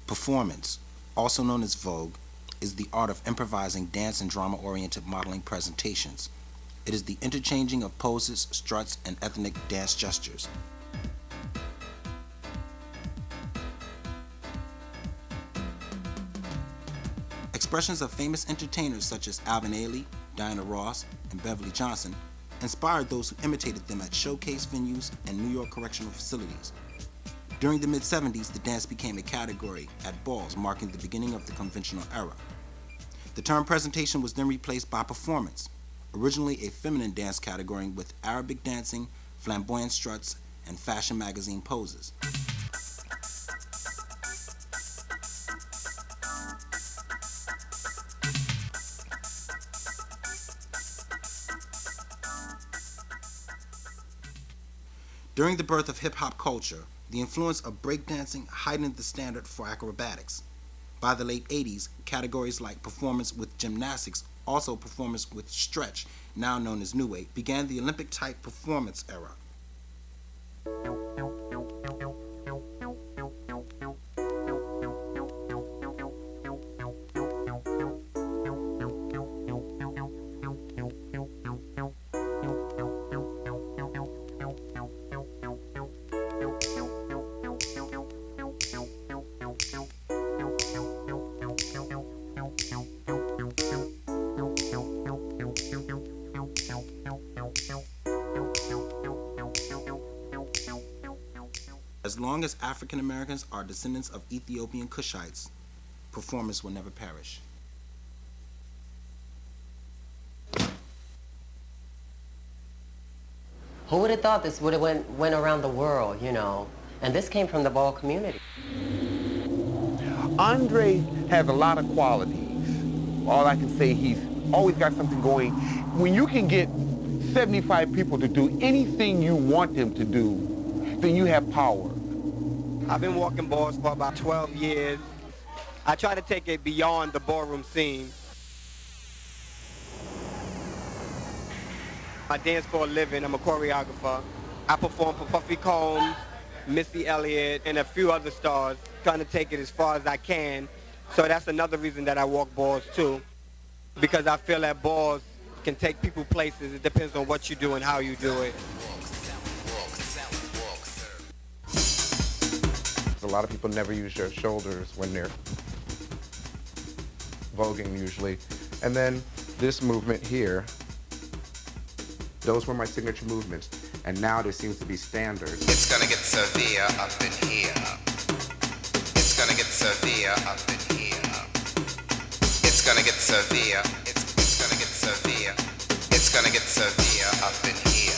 Performance, also known as Vogue, is the art of improvising dance and drama-oriented modeling presentations. It is the interchanging of poses, struts, and ethnic dance gestures. Expressions of famous entertainers such as Alvin Ailey, Diana Ross, and Beverly Johnson inspired those who imitated them at showcase venues and New York correctional facilities. During the mid-70s, the dance became a category at balls, marking the beginning of the conventional era. The term presentation was then replaced by performance, originally a feminine dance category with Arabic dancing, flamboyant struts, and fashion magazine poses. During the birth of hip-hop culture, the influence of breakdancing heightened the standard for acrobatics. By the late 80s, categories like performance with gymnastics, also performance with stretch, now known as New Wave, began the Olympic-type performance era. As long as African Americans are descendants of Ethiopian Cushites, performance will never perish.
Who would have thought this would have went around the world, you know? And this came from the ball community.
Andre has a lot of qualities. All I can say, he's always got something going. When you can get 75 people to do anything you want them to do, then you have power.
I've been walking balls for about 12 years. I try to take it beyond the ballroom scene. I dance for a living. I'm a choreographer. I perform for Puffy Combs, Missy Elliott, and a few other stars, trying to take it as far as I can. So that's another reason that I walk balls too, because I feel that balls can take people places. It depends on what you do and how you do it.
A lot of people never use their shoulders when they're voguing usually. And then this movement here, those were my signature movements. And now there seems to be standards.
It's gonna get severe up in here. It's gonna get severe up in here. It's gonna get severe. It's gonna get severe. It's gonna get severe up in here.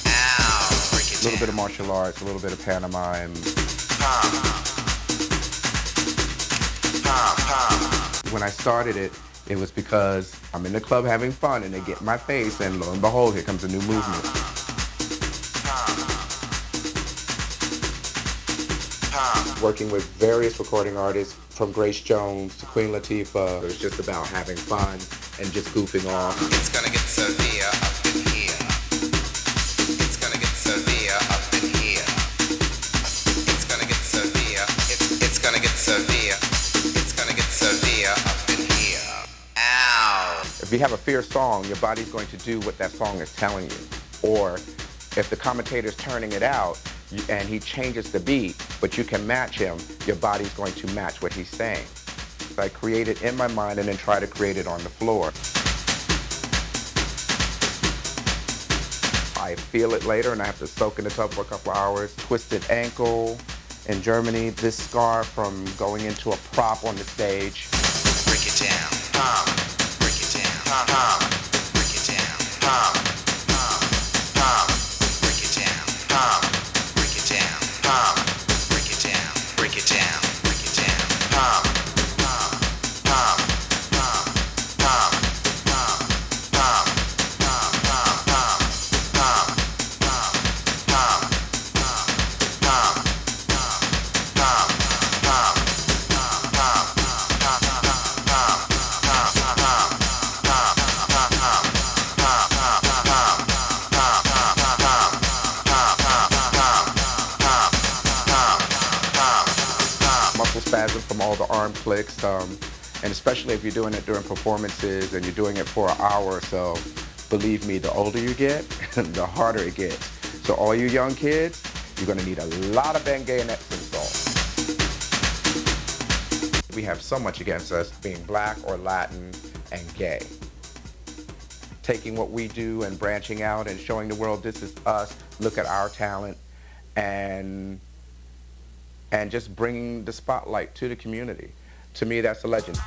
Ow, break it
A little bit of martial arts, a little bit of pantomime. When I started it, it was because I'm in the club having fun and they get in my face and lo and behold, here comes a new movement. Working with various recording artists from Grace Jones to Queen Latifah, it was just about having fun and just goofing off.
It's gonna get severe up in here. It's gonna get severe up in here. It's gonna get severe. It's gonna get severe. It's gonna get severe up in here. Ow.
If If you have a fear song, your body's going to do what that song is telling you. Or if the commentator's turning it out and he changes the beat, but you can match him, your body's going to match what he's saying. So I create it in my mind and then try to create it on the floor. I feel it later and I have to soak in the tub for a couple hours. Twisted ankle in Germany, this scar from going into a prop on the stage.
Break it down, break it down, break it down, break it down, break it down, break it down, break it down, break it down,
muscle spasms from all the arm clicks, and especially if you're doing it during performances and you're doing it for an hour or so, believe me, the older you get, the harder it gets. So all you young kids, you're gonna need a lot of Bengay and Epsom salt. We have so much against us being black or Latin and gay. Taking what we do and branching out and showing the world this is us, look at our talent, and just bringing the spotlight to the community. To me, that's a legend.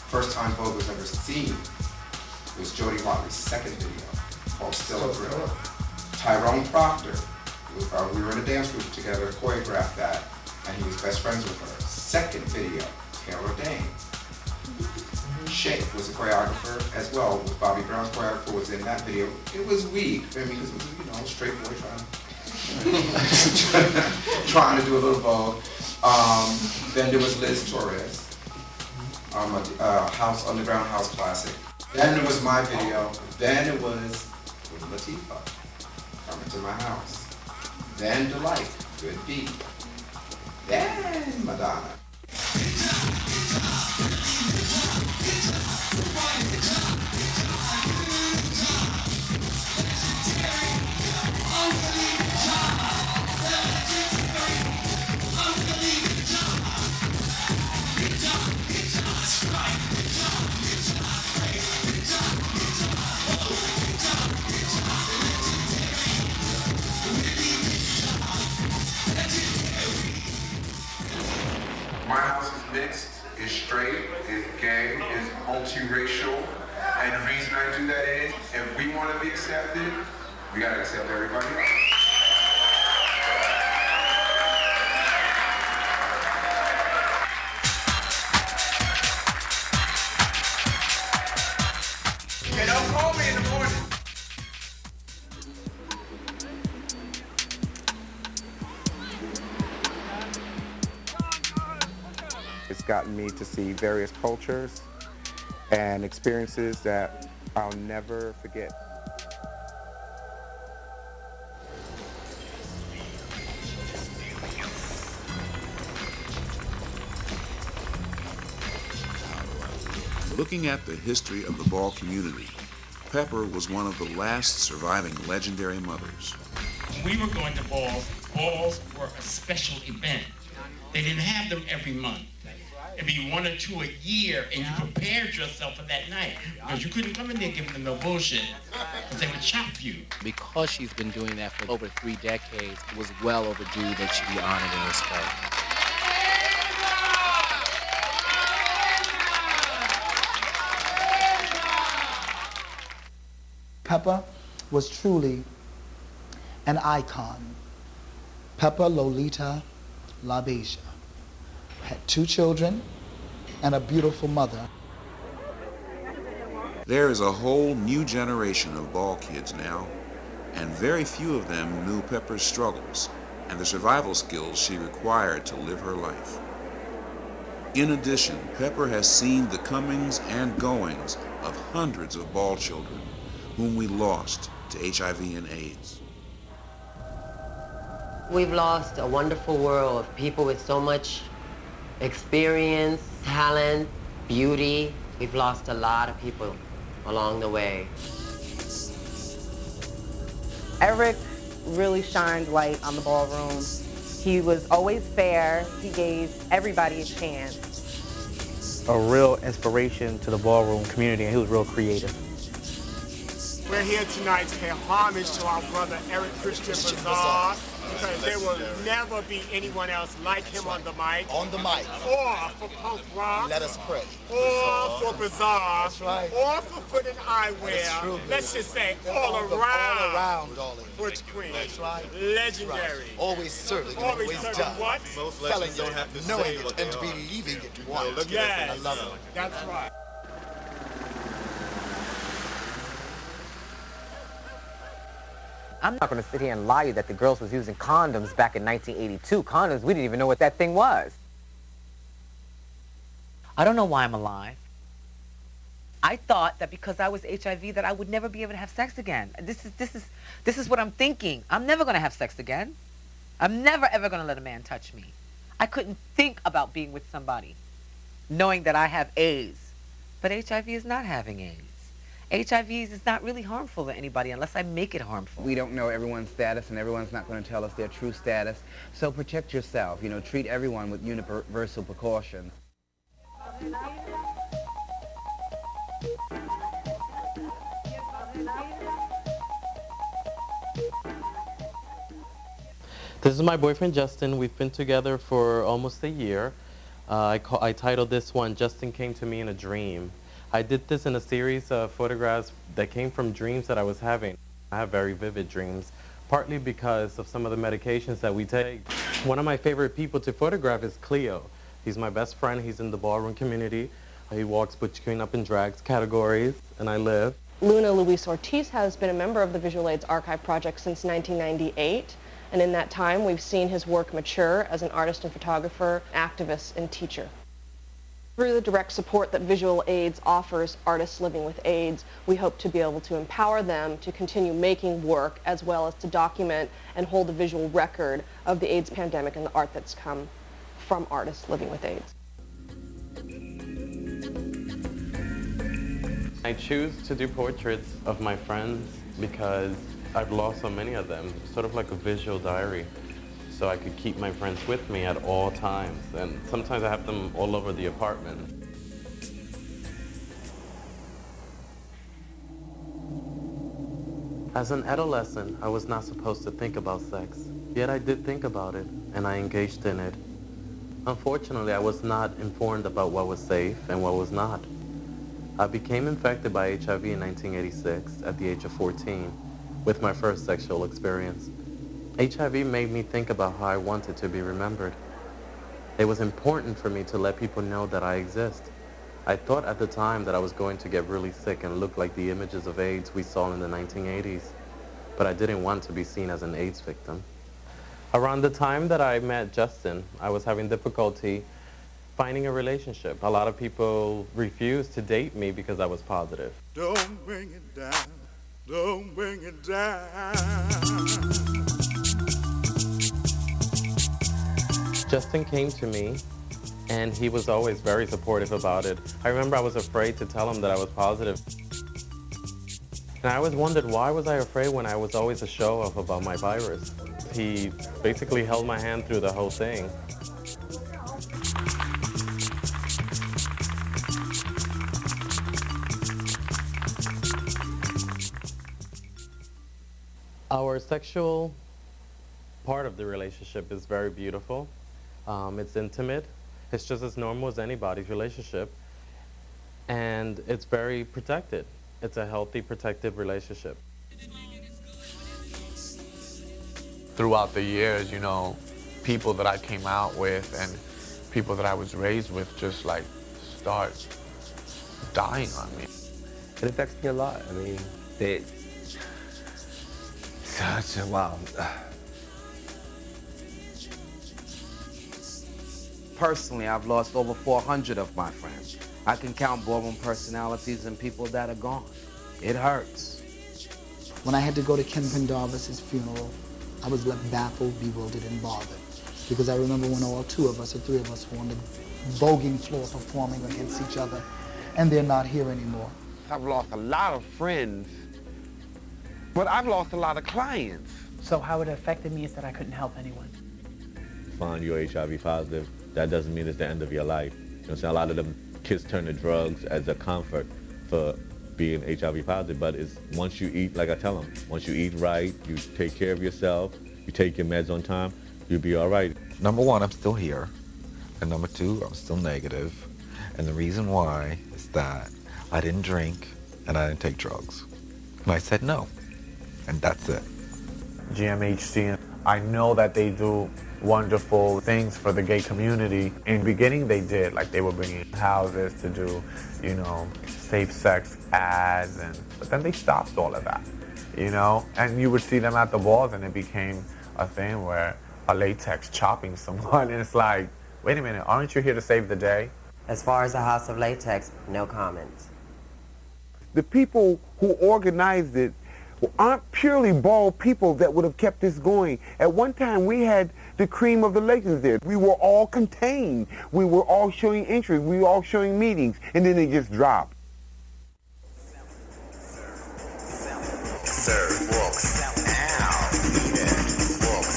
First time Vogue was ever seen was Jody Watley's second video called Still a Thrill. Tyrone Proctor, we were in a dance group together, choreographed that, and he was best friends with her. Second video, Taylor Dane. Shake was a choreographer as well, with Bobby Brown's choreographer was in that video. It was weak, I mean, because it was, you know, straight boy trying to do a little Vogue. Then there was Liz Torres, a underground house classic. Then it was my video. Then it was with Latifah, Coming to My House. Then Delight, Good Beat. Then Madonna.
My house is mixed, is straight, is gay, is multiracial, and the reason I do that is, if we want to be accepted, we gotta accept everybody else.
Okay, don't call me in the morning.
It's gotten me to see various cultures and experiences that I'll never forget.
Looking at the history of the ball community, Pepper was one of the last surviving legendary mothers.
When we were going to balls were a special event. They didn't have them every month. It'd be 1 or 2 a year, and you prepared yourself for that night. Because you couldn't come in there giving them no bullshit, because they would chop you.
Because she's been doing that for over 3 decades, it was well overdue that she be honored and respected.
Pepper was truly an icon. Pepper Lolita LaBeija had 2 children and a beautiful mother.
There is a whole new generation of ball kids now, and very few of them knew Pepper's struggles and the survival skills she required to live her life. In addition, Pepper has seen the comings and goings of hundreds of ball children whom we lost to HIV and AIDS.
We've lost a wonderful world of people with so much Experience, talent, beauty. We've lost a lot of people along the way.
Eric really shined light on the ballroom. He was always fair. He gave everybody a chance.
A real inspiration to the ballroom community, and he was real creative.
We're here tonight to pay homage to our brother Eric Christian Bazaar, because there will never be anyone else like him on the mic.
On the mic.
Or for punk rock.
Let us pray.
Or for Bazaar.
That's right.
Or for foot and eyewear. Let's just say all around.
Darling.
Butch Queen.
That's right.
Legendary.
That's right. Always serving.
Always
always
serving
done.
what?
Most legends don't have to knowing it and believing it.
Yes.
I love it.
That's right.
I'm not going to sit here and lie to you that the girls was using condoms back in 1982. Condoms, we didn't even know what that thing was. I don't know why I'm alive. I thought that because I was HIV that I would never be able to have sex again. This is what I'm thinking. I'm never going to have sex again. I'm never ever going to let a man touch me. I couldn't think about being with somebody knowing that I have AIDS. But HIV is not having AIDS. HIV is not really harmful to anybody unless I make it harmful.
We don't know everyone's status, and everyone's not going to tell us their true status. So protect yourself. You know, treat everyone with universal precaution.
This is my boyfriend, Justin. We've been together for almost a year. I titled this one, Justin Came to Me in a Dream. I did this in a series of photographs that came from dreams that I was having. I have very vivid dreams, partly because of some of the medications that we take. One of my favorite people to photograph is Cleo. He's my best friend. He's in the ballroom community. He walks Butch Queen up in drags categories, and I live.
Luna Luis Ortiz has been a member of the Visual AIDS Archive Project since 1998. And in that time, we've seen his work mature as an artist and photographer, activist, and teacher. Through the direct support that Visual AIDS offers artists living with AIDS, we hope to be able to empower them to continue making work as well as to document and hold a visual record of the AIDS pandemic and the art that's come from artists living with AIDS.
I choose to do portraits of my friends because I've lost so many of them, sort of like a visual diary. So I could keep my friends with me at all times. And sometimes I have them all over the apartment. As an adolescent, I was not supposed to think about sex. Yet I did think about it, and I engaged in it. Unfortunately, I was not informed about what was safe and what was not. I became infected by HIV in 1986 at the age of 14 with my first sexual experience. HIV made me think about how I wanted to be remembered. It was important for me to let people know that I exist. I thought at the time that I was going to get really sick and look like the images of AIDS we saw in the 1980s, but I didn't want to be seen as an AIDS victim. Around the time that I met Justin, I was having difficulty finding a relationship. A lot of people refused to date me because I was positive.
Don't bring it down, don't bring it down.
Justin came to me, and he was always very supportive about it. I remember I was afraid to tell him that I was positive. And I always wondered, why was I afraid when I was always a show-off about my virus? He basically held my hand through the whole thing. Our sexual part of the relationship is very beautiful. It's intimate. It's just as normal as anybody's relationship. And it's very protected. It's a healthy, protective relationship.
Throughout the years, you know, people that I came out with and people that I was raised with just like start dying on me.
It affects me a lot. I mean, wow.
Personally, I've lost over 400 of my friends. I can count ballroom personalities and people that are gone. It hurts.
When I had to go to Ken Pendarvis's funeral, I was left baffled, bewildered, and bothered. because I remember when all two of us or three of us were on the voguing floor performing against each other, and they're not here anymore.
I've lost a lot of friends, but I've lost a lot of clients.
So how it affected me is that I couldn't help anyone.
Find you're HIV positive, that doesn't mean it's the end of your life. You know what I'm saying? A lot of them kids turn to drugs as a comfort for being HIV positive, but it's once you eat, like I tell them, once you eat right, you take care of yourself, you take your meds on time, you'll be all right.
Number one, I'm still here. And number two, I'm still negative. And the reason why is that I didn't drink and I didn't take drugs. And I said no. And that's it.
GMHC, I know that they do wonderful things for the gay community. In the beginning they did, like they were bringing houses to do, you know, safe sex ads, but then they stopped all of that, you know? And you would see them at the balls and it became a thing where a latex chopping someone and it's like, wait a minute, aren't you here to save the day?
As far as the House of Latex, no comments.
The people who organized it aren't purely bald people that would have kept this going. At one time, we had the cream of the legends there. We were all contained. We were all showing interest. We were all showing meetings, and then they just dropped.
Sir, walks out. Walks,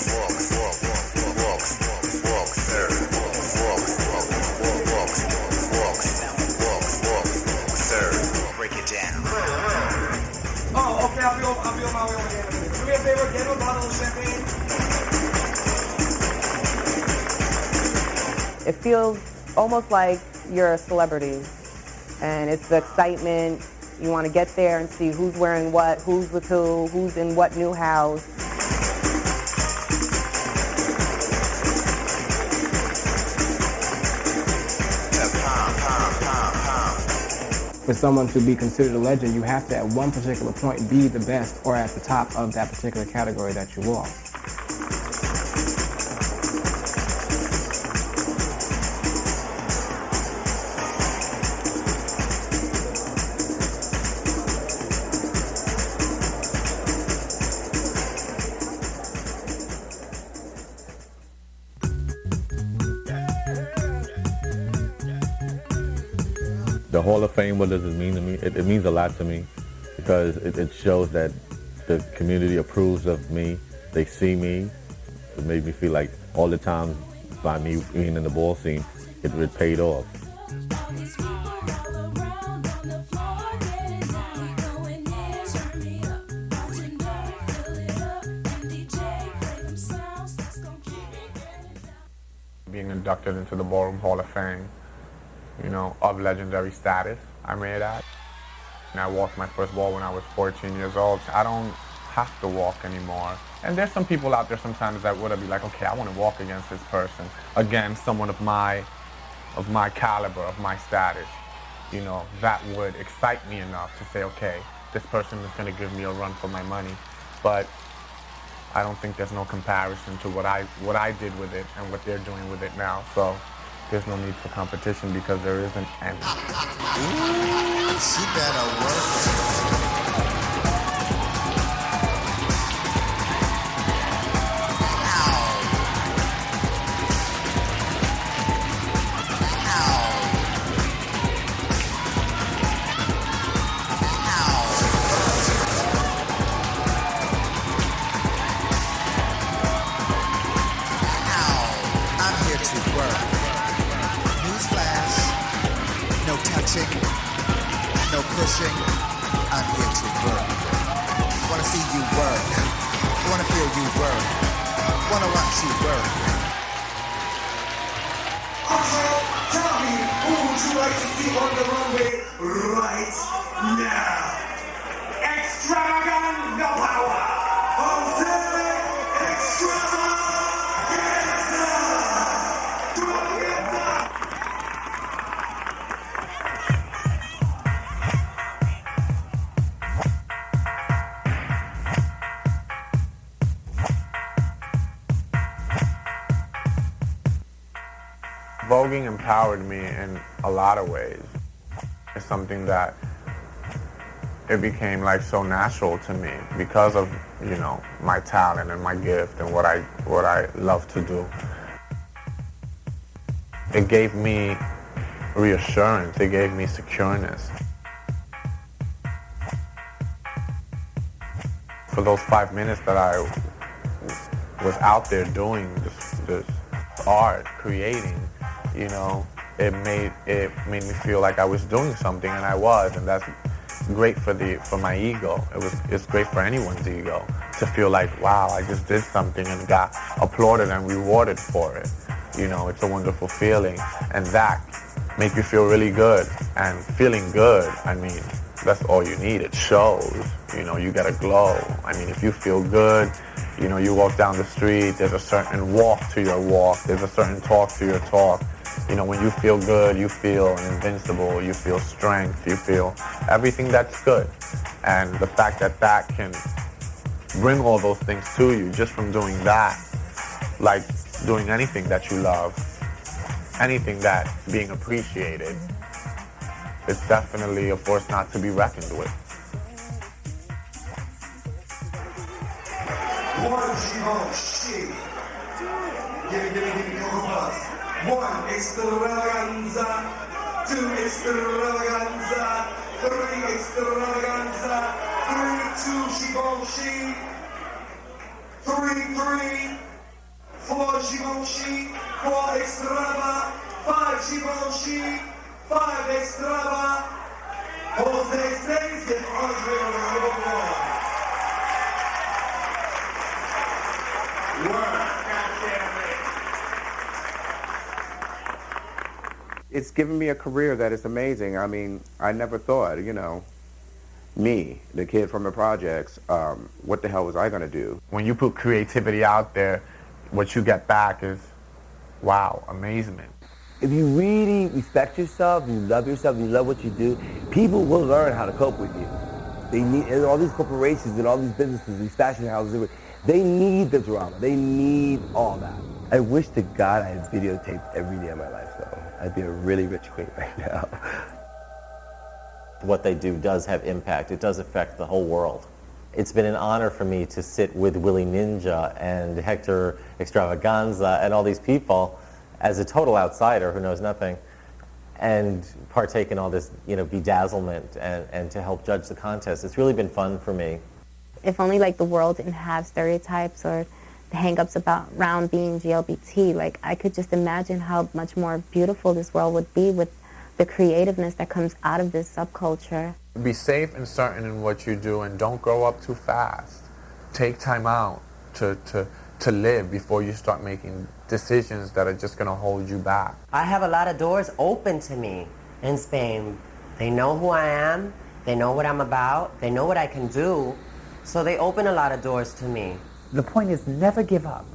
sir. Walks, sir. Break it down.
Oh, okay, I'll be on my way over there in a minute. Do me a favor, get a bottle of champagne.
It feels almost like you're a celebrity, and it's the excitement. You want to get there and see who's wearing what, who's with who's in what new house.
For someone to be considered a legend, you have to at one particular point be the best or at the top of that particular category that you are.
The Hall of Fame, what does it mean to me? It means a lot to me because it shows that the community approves of me. They see me. It made me feel like all the times by me being in the ball scene, it paid off.
Being inducted into the Ballroom Hall of Fame, you know, of legendary status, I made that. And I walked my first ball when I was 14 years old. I don't have to walk anymore. And there's some people out there sometimes that would be like, okay, I want to walk against this person, against someone of my caliber, of my status. You know, that would excite me enough to say, okay, this person is going to give me a run for my money. But I don't think there's no comparison to what I did with it and what they're doing with it now. So there's no need for competition because there isn't any.
Ooh, she better work. No pushing, I'm here to work. Wanna see you work. Wanna feel you work. Wanna watch you work.
Tell me, who would you like to see on the runway right now? Extravagant the power of the extravaganza.
Voguing empowered me in a lot of ways. It's something that it became like so natural to me because of, you know, my talent and my gift and what I love to do. it gave me reassurance. It gave me secureness. For those 5 minutes that I was out there doing this art, creating, you know, it made me feel like I was doing something, and I was, and that's great for my ego. It's great for anyone's ego to feel like, wow, I just did something and got applauded and rewarded for it. You know, it's a wonderful feeling, and that make you feel really good. And feeling good, I mean, that's all you need. It shows. You know, you got a glow. I mean, if you feel good, you know, you walk down the street, there's a certain walk to your walk, there's a certain talk to your talk. You know, when you feel good, you feel invincible, you feel strength, you feel everything that's good. And the fact that that can bring all those things to you just from doing that, like doing anything that you love, anything that's being appreciated, it's definitely a force not to be reckoned with.
One, extravaganza. Two, extravaganza. Three, extravaganza. 3, 2, Givenchy. 3, 4, Givenchy. 4, extrava. 5, Givenchy. 5, extrava. Jose 6, and Andre on the round of applause.
It's given me a career that is amazing. I mean, I never thought, you know, me, the kid from the projects, what the hell was I going to do?
When you put creativity out there, what you get back is, wow, amazement.
If you really respect yourself, you love yourself, you love what you do, people will learn how to cope with you. They need, and all these corporations and all these businesses, these fashion houses, they need the drama. They need all that. I wish to God I had videotaped every day of my life, though. I'd be a really rich queen right now.
What they do does have impact. It does affect the whole world. It's been an honor for me to sit with Willie Ninja and Hector Extravaganza and all these people as a total outsider who knows nothing and partake in all this, you know, bedazzlement and to help judge the contest. It's really been fun for me.
If only like the world didn't have stereotypes or the hang-ups around being GLBT, like I could just imagine how much more beautiful this world would be with the creativeness that comes out of this subculture.
Be safe and certain in what you do, and don't grow up too fast. Take time out to live before you start making decisions that are just going to hold you back.
I have a lot of doors open to me in Spain. They know who I am, they know what I'm about, they know what I can do, so they open a lot of doors to me.
The point is never give up.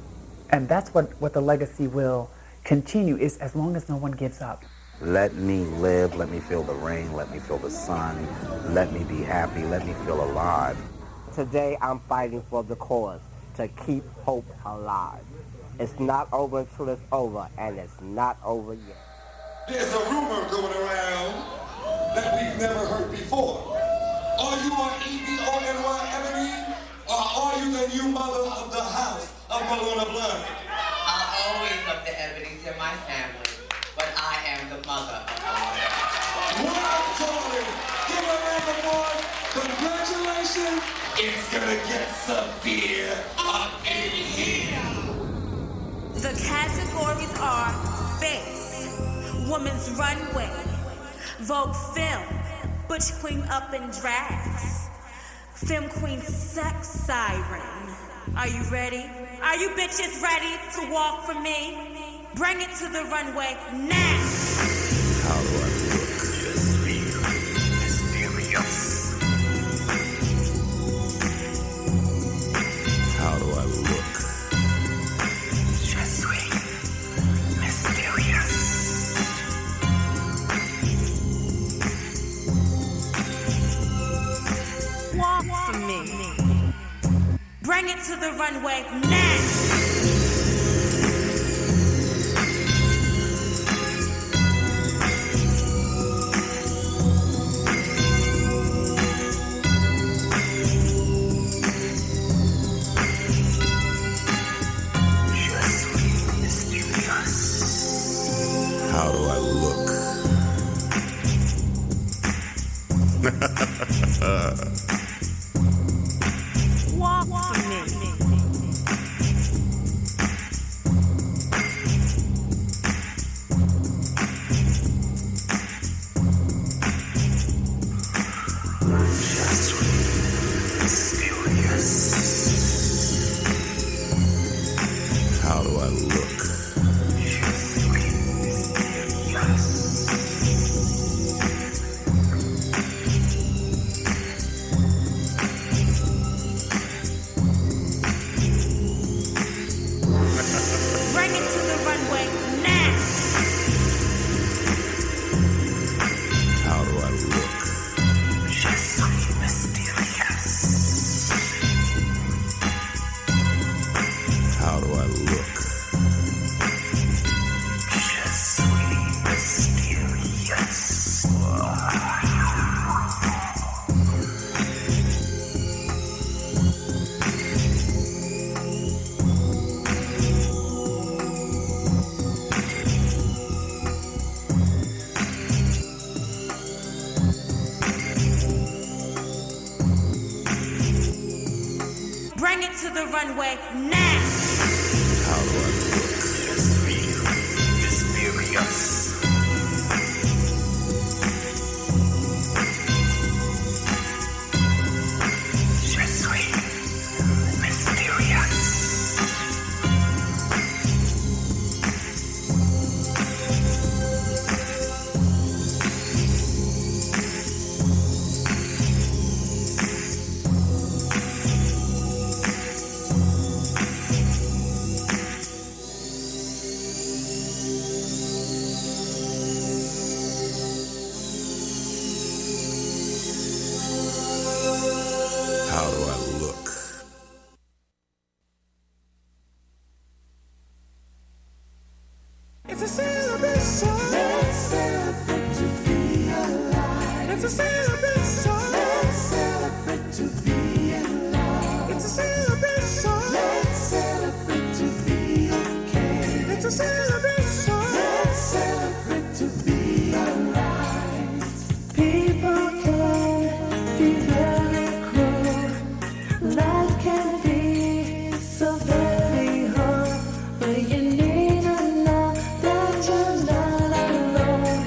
And that's what the legacy will continue, is as long as no one gives up.
Let me live, let me feel the rain, let me feel the sun, let me be happy, let me feel alive.
Today I'm fighting for the cause, to keep hope alive. It's not over until it's over, and it's not over yet.
There's a rumor going around that we've never heard before. Are you an E-B-O-N-Y Ebony? Or are you the new mother of the house of Bologna Blood?
I always love the Ebonies in my family, but I am the mother of Bologna.
Wow, Charlie! Give a round of applause. Congratulations! It's gonna get severe up in here.
The categories are Face, Woman's Runway, Vogue Film, Butch Queen Up in Drags, Film Queen Sex Siren. Are you ready? Are you bitches ready to walk for me? Bring it to the runway now.
How do I look? Just be mysterious. How do I look? Just mysterious.
Walk for me. Bring it to the runway now.
How do I look?
Bring it to the runway now.
How do I look?
Je suis mysterious.
How do I look?
Je suis mysterious.
Bring it to the runway now.
How do I look?
Mysterious. Je suis mysterious.
How do I look?
It's a celebration. Let's celebrate to be alive. It's a celebration. Let's celebrate to be alive. It's a celebration. Let's celebrate to be okay. It's a celebration. Let's celebrate to be alright. People can be very cruel. Life can be so very hard, but you need to know that you're not alone.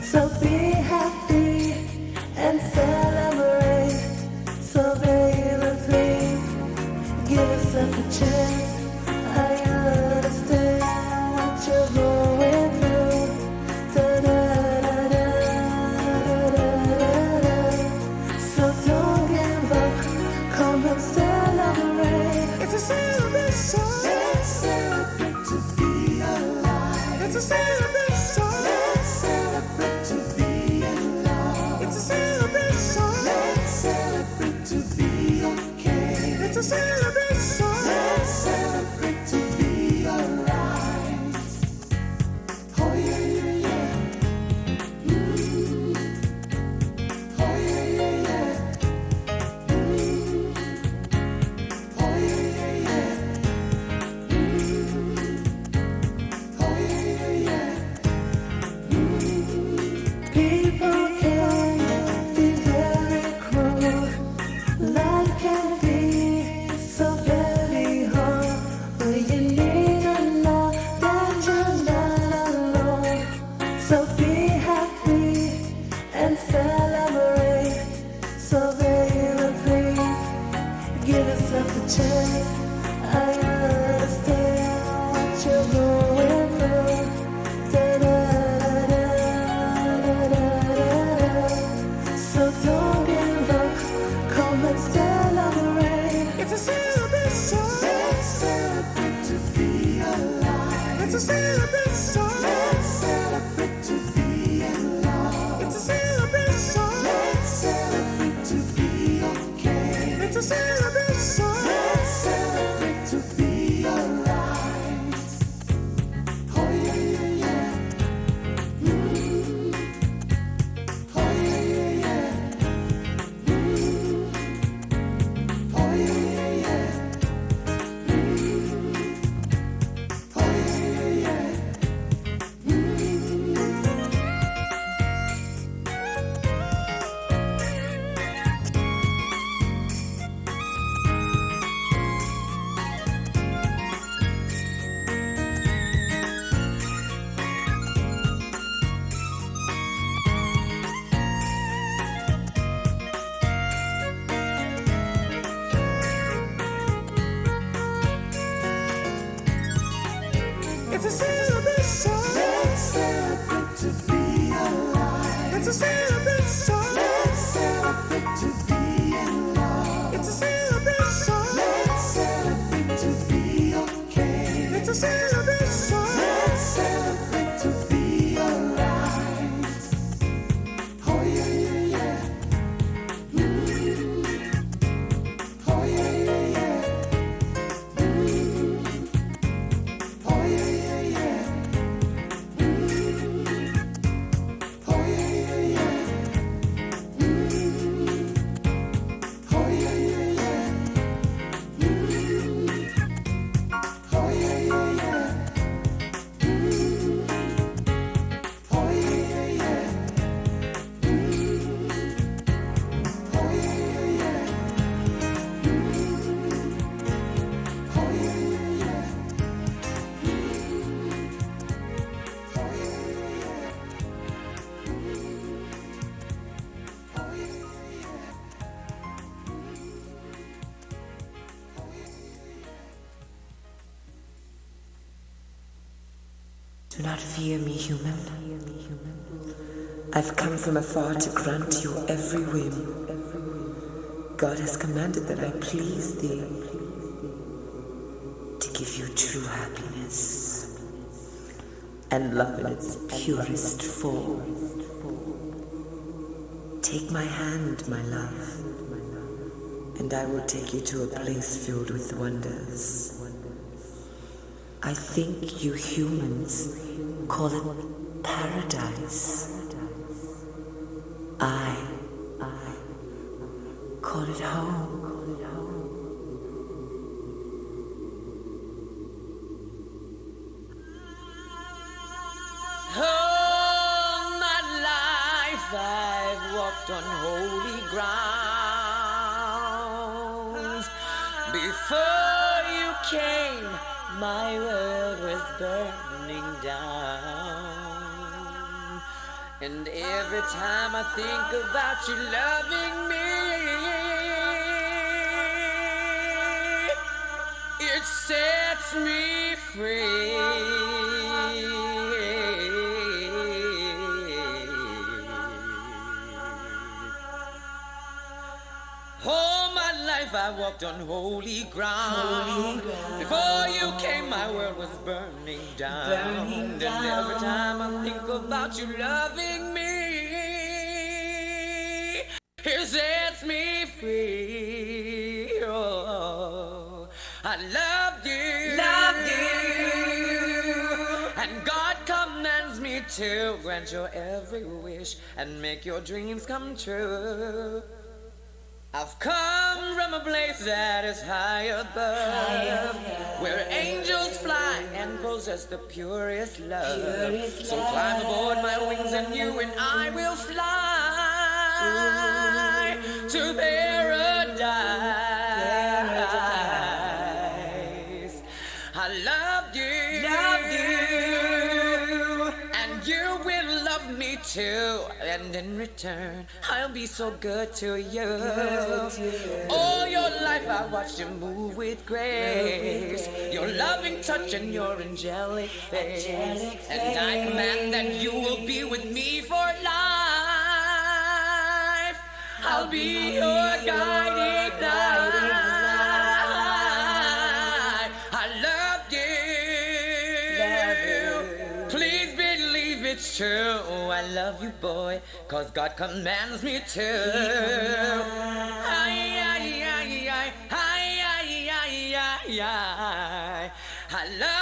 So be happy and celebrate. So baby, please give yourself a chance. I understand what you're going through. So don't give up. Come and celebrate. It's a celebration. Let's celebrate to be alive. It's a celebration. Let's celebrate to be alive. It's a celebration. Let's celebrate to be okay. It's a celebration. Let's celebrate to be alright. Oh yeah, yeah, yeah. Oh yeah, yeah, yeah. Oh yeah, yeah, yeah. Oh yeah, yeah, yeah. People can be very cruel. Life can be so very hard, but you need to know that you're not alone. So be happy and celebrate. So baby, please give yourself a chance. I understand what you're going through. So don't give up. Come and celebrate. It's a celebration. Let's celebrate to be alive. It's a celebration. Let's celebrate to be alive. It's a celebration. Let's celebrate to be okay. It's a celebration. Let's celebrate to be alright. Oh yeah, yeah, yeah. Oh yeah, yeah, yeah. Oh yeah, yeah, yeah. Oh yeah, yeah, yeah. It's a celebration. Let's celebrate to be alive. It's a celebration. Let's celebrate to be in love. It's a celebration. Let's celebrate to be okay. It's a celebration. Let's celebrate to be alive. Oh yeah, yeah, yeah. Oh yeah, yeah, yeah. Oh yeah, yeah, yeah. Oh yeah, yeah, yeah. Oh yeah, yeah, yeah. Oh yeah, yeah, yeah. Oh yeah, yeah, yeah. Oh yeah, yeah, yeah. Oh yeah, yeah, yeah.
Do not fear me, human. I've come from afar to grant you every whim. God has commanded that I please thee, to give you true happiness and love in its purest form. Take my hand, my love, and I will take you to a place filled with wonders. I think you humans call it paradise. I call it home.
All my life I've walked on holy ground. Before you came, my world was burning down. And every time I think about you loving me, it sets me free. All my life I walked on holy ground. Before you came, my world was burning down. And every time I think about you loving me, it sets me free. Oh, I love you. And God commands me to grant your every wish and make your dreams come true. I've come from a place that is high above, where angels fly and possess the purest love. So climb aboard my wings and you and I will fly to paradise. I love you, and you will love me too. And in return, I'll be so good to you. All your life I watched you move with grace. Your loving touch and your angelic face. And I command that you will be with me for life. I'll be your guiding light. I love you. Please believe it's true. I love you, boy, 'cause God commands me to. I love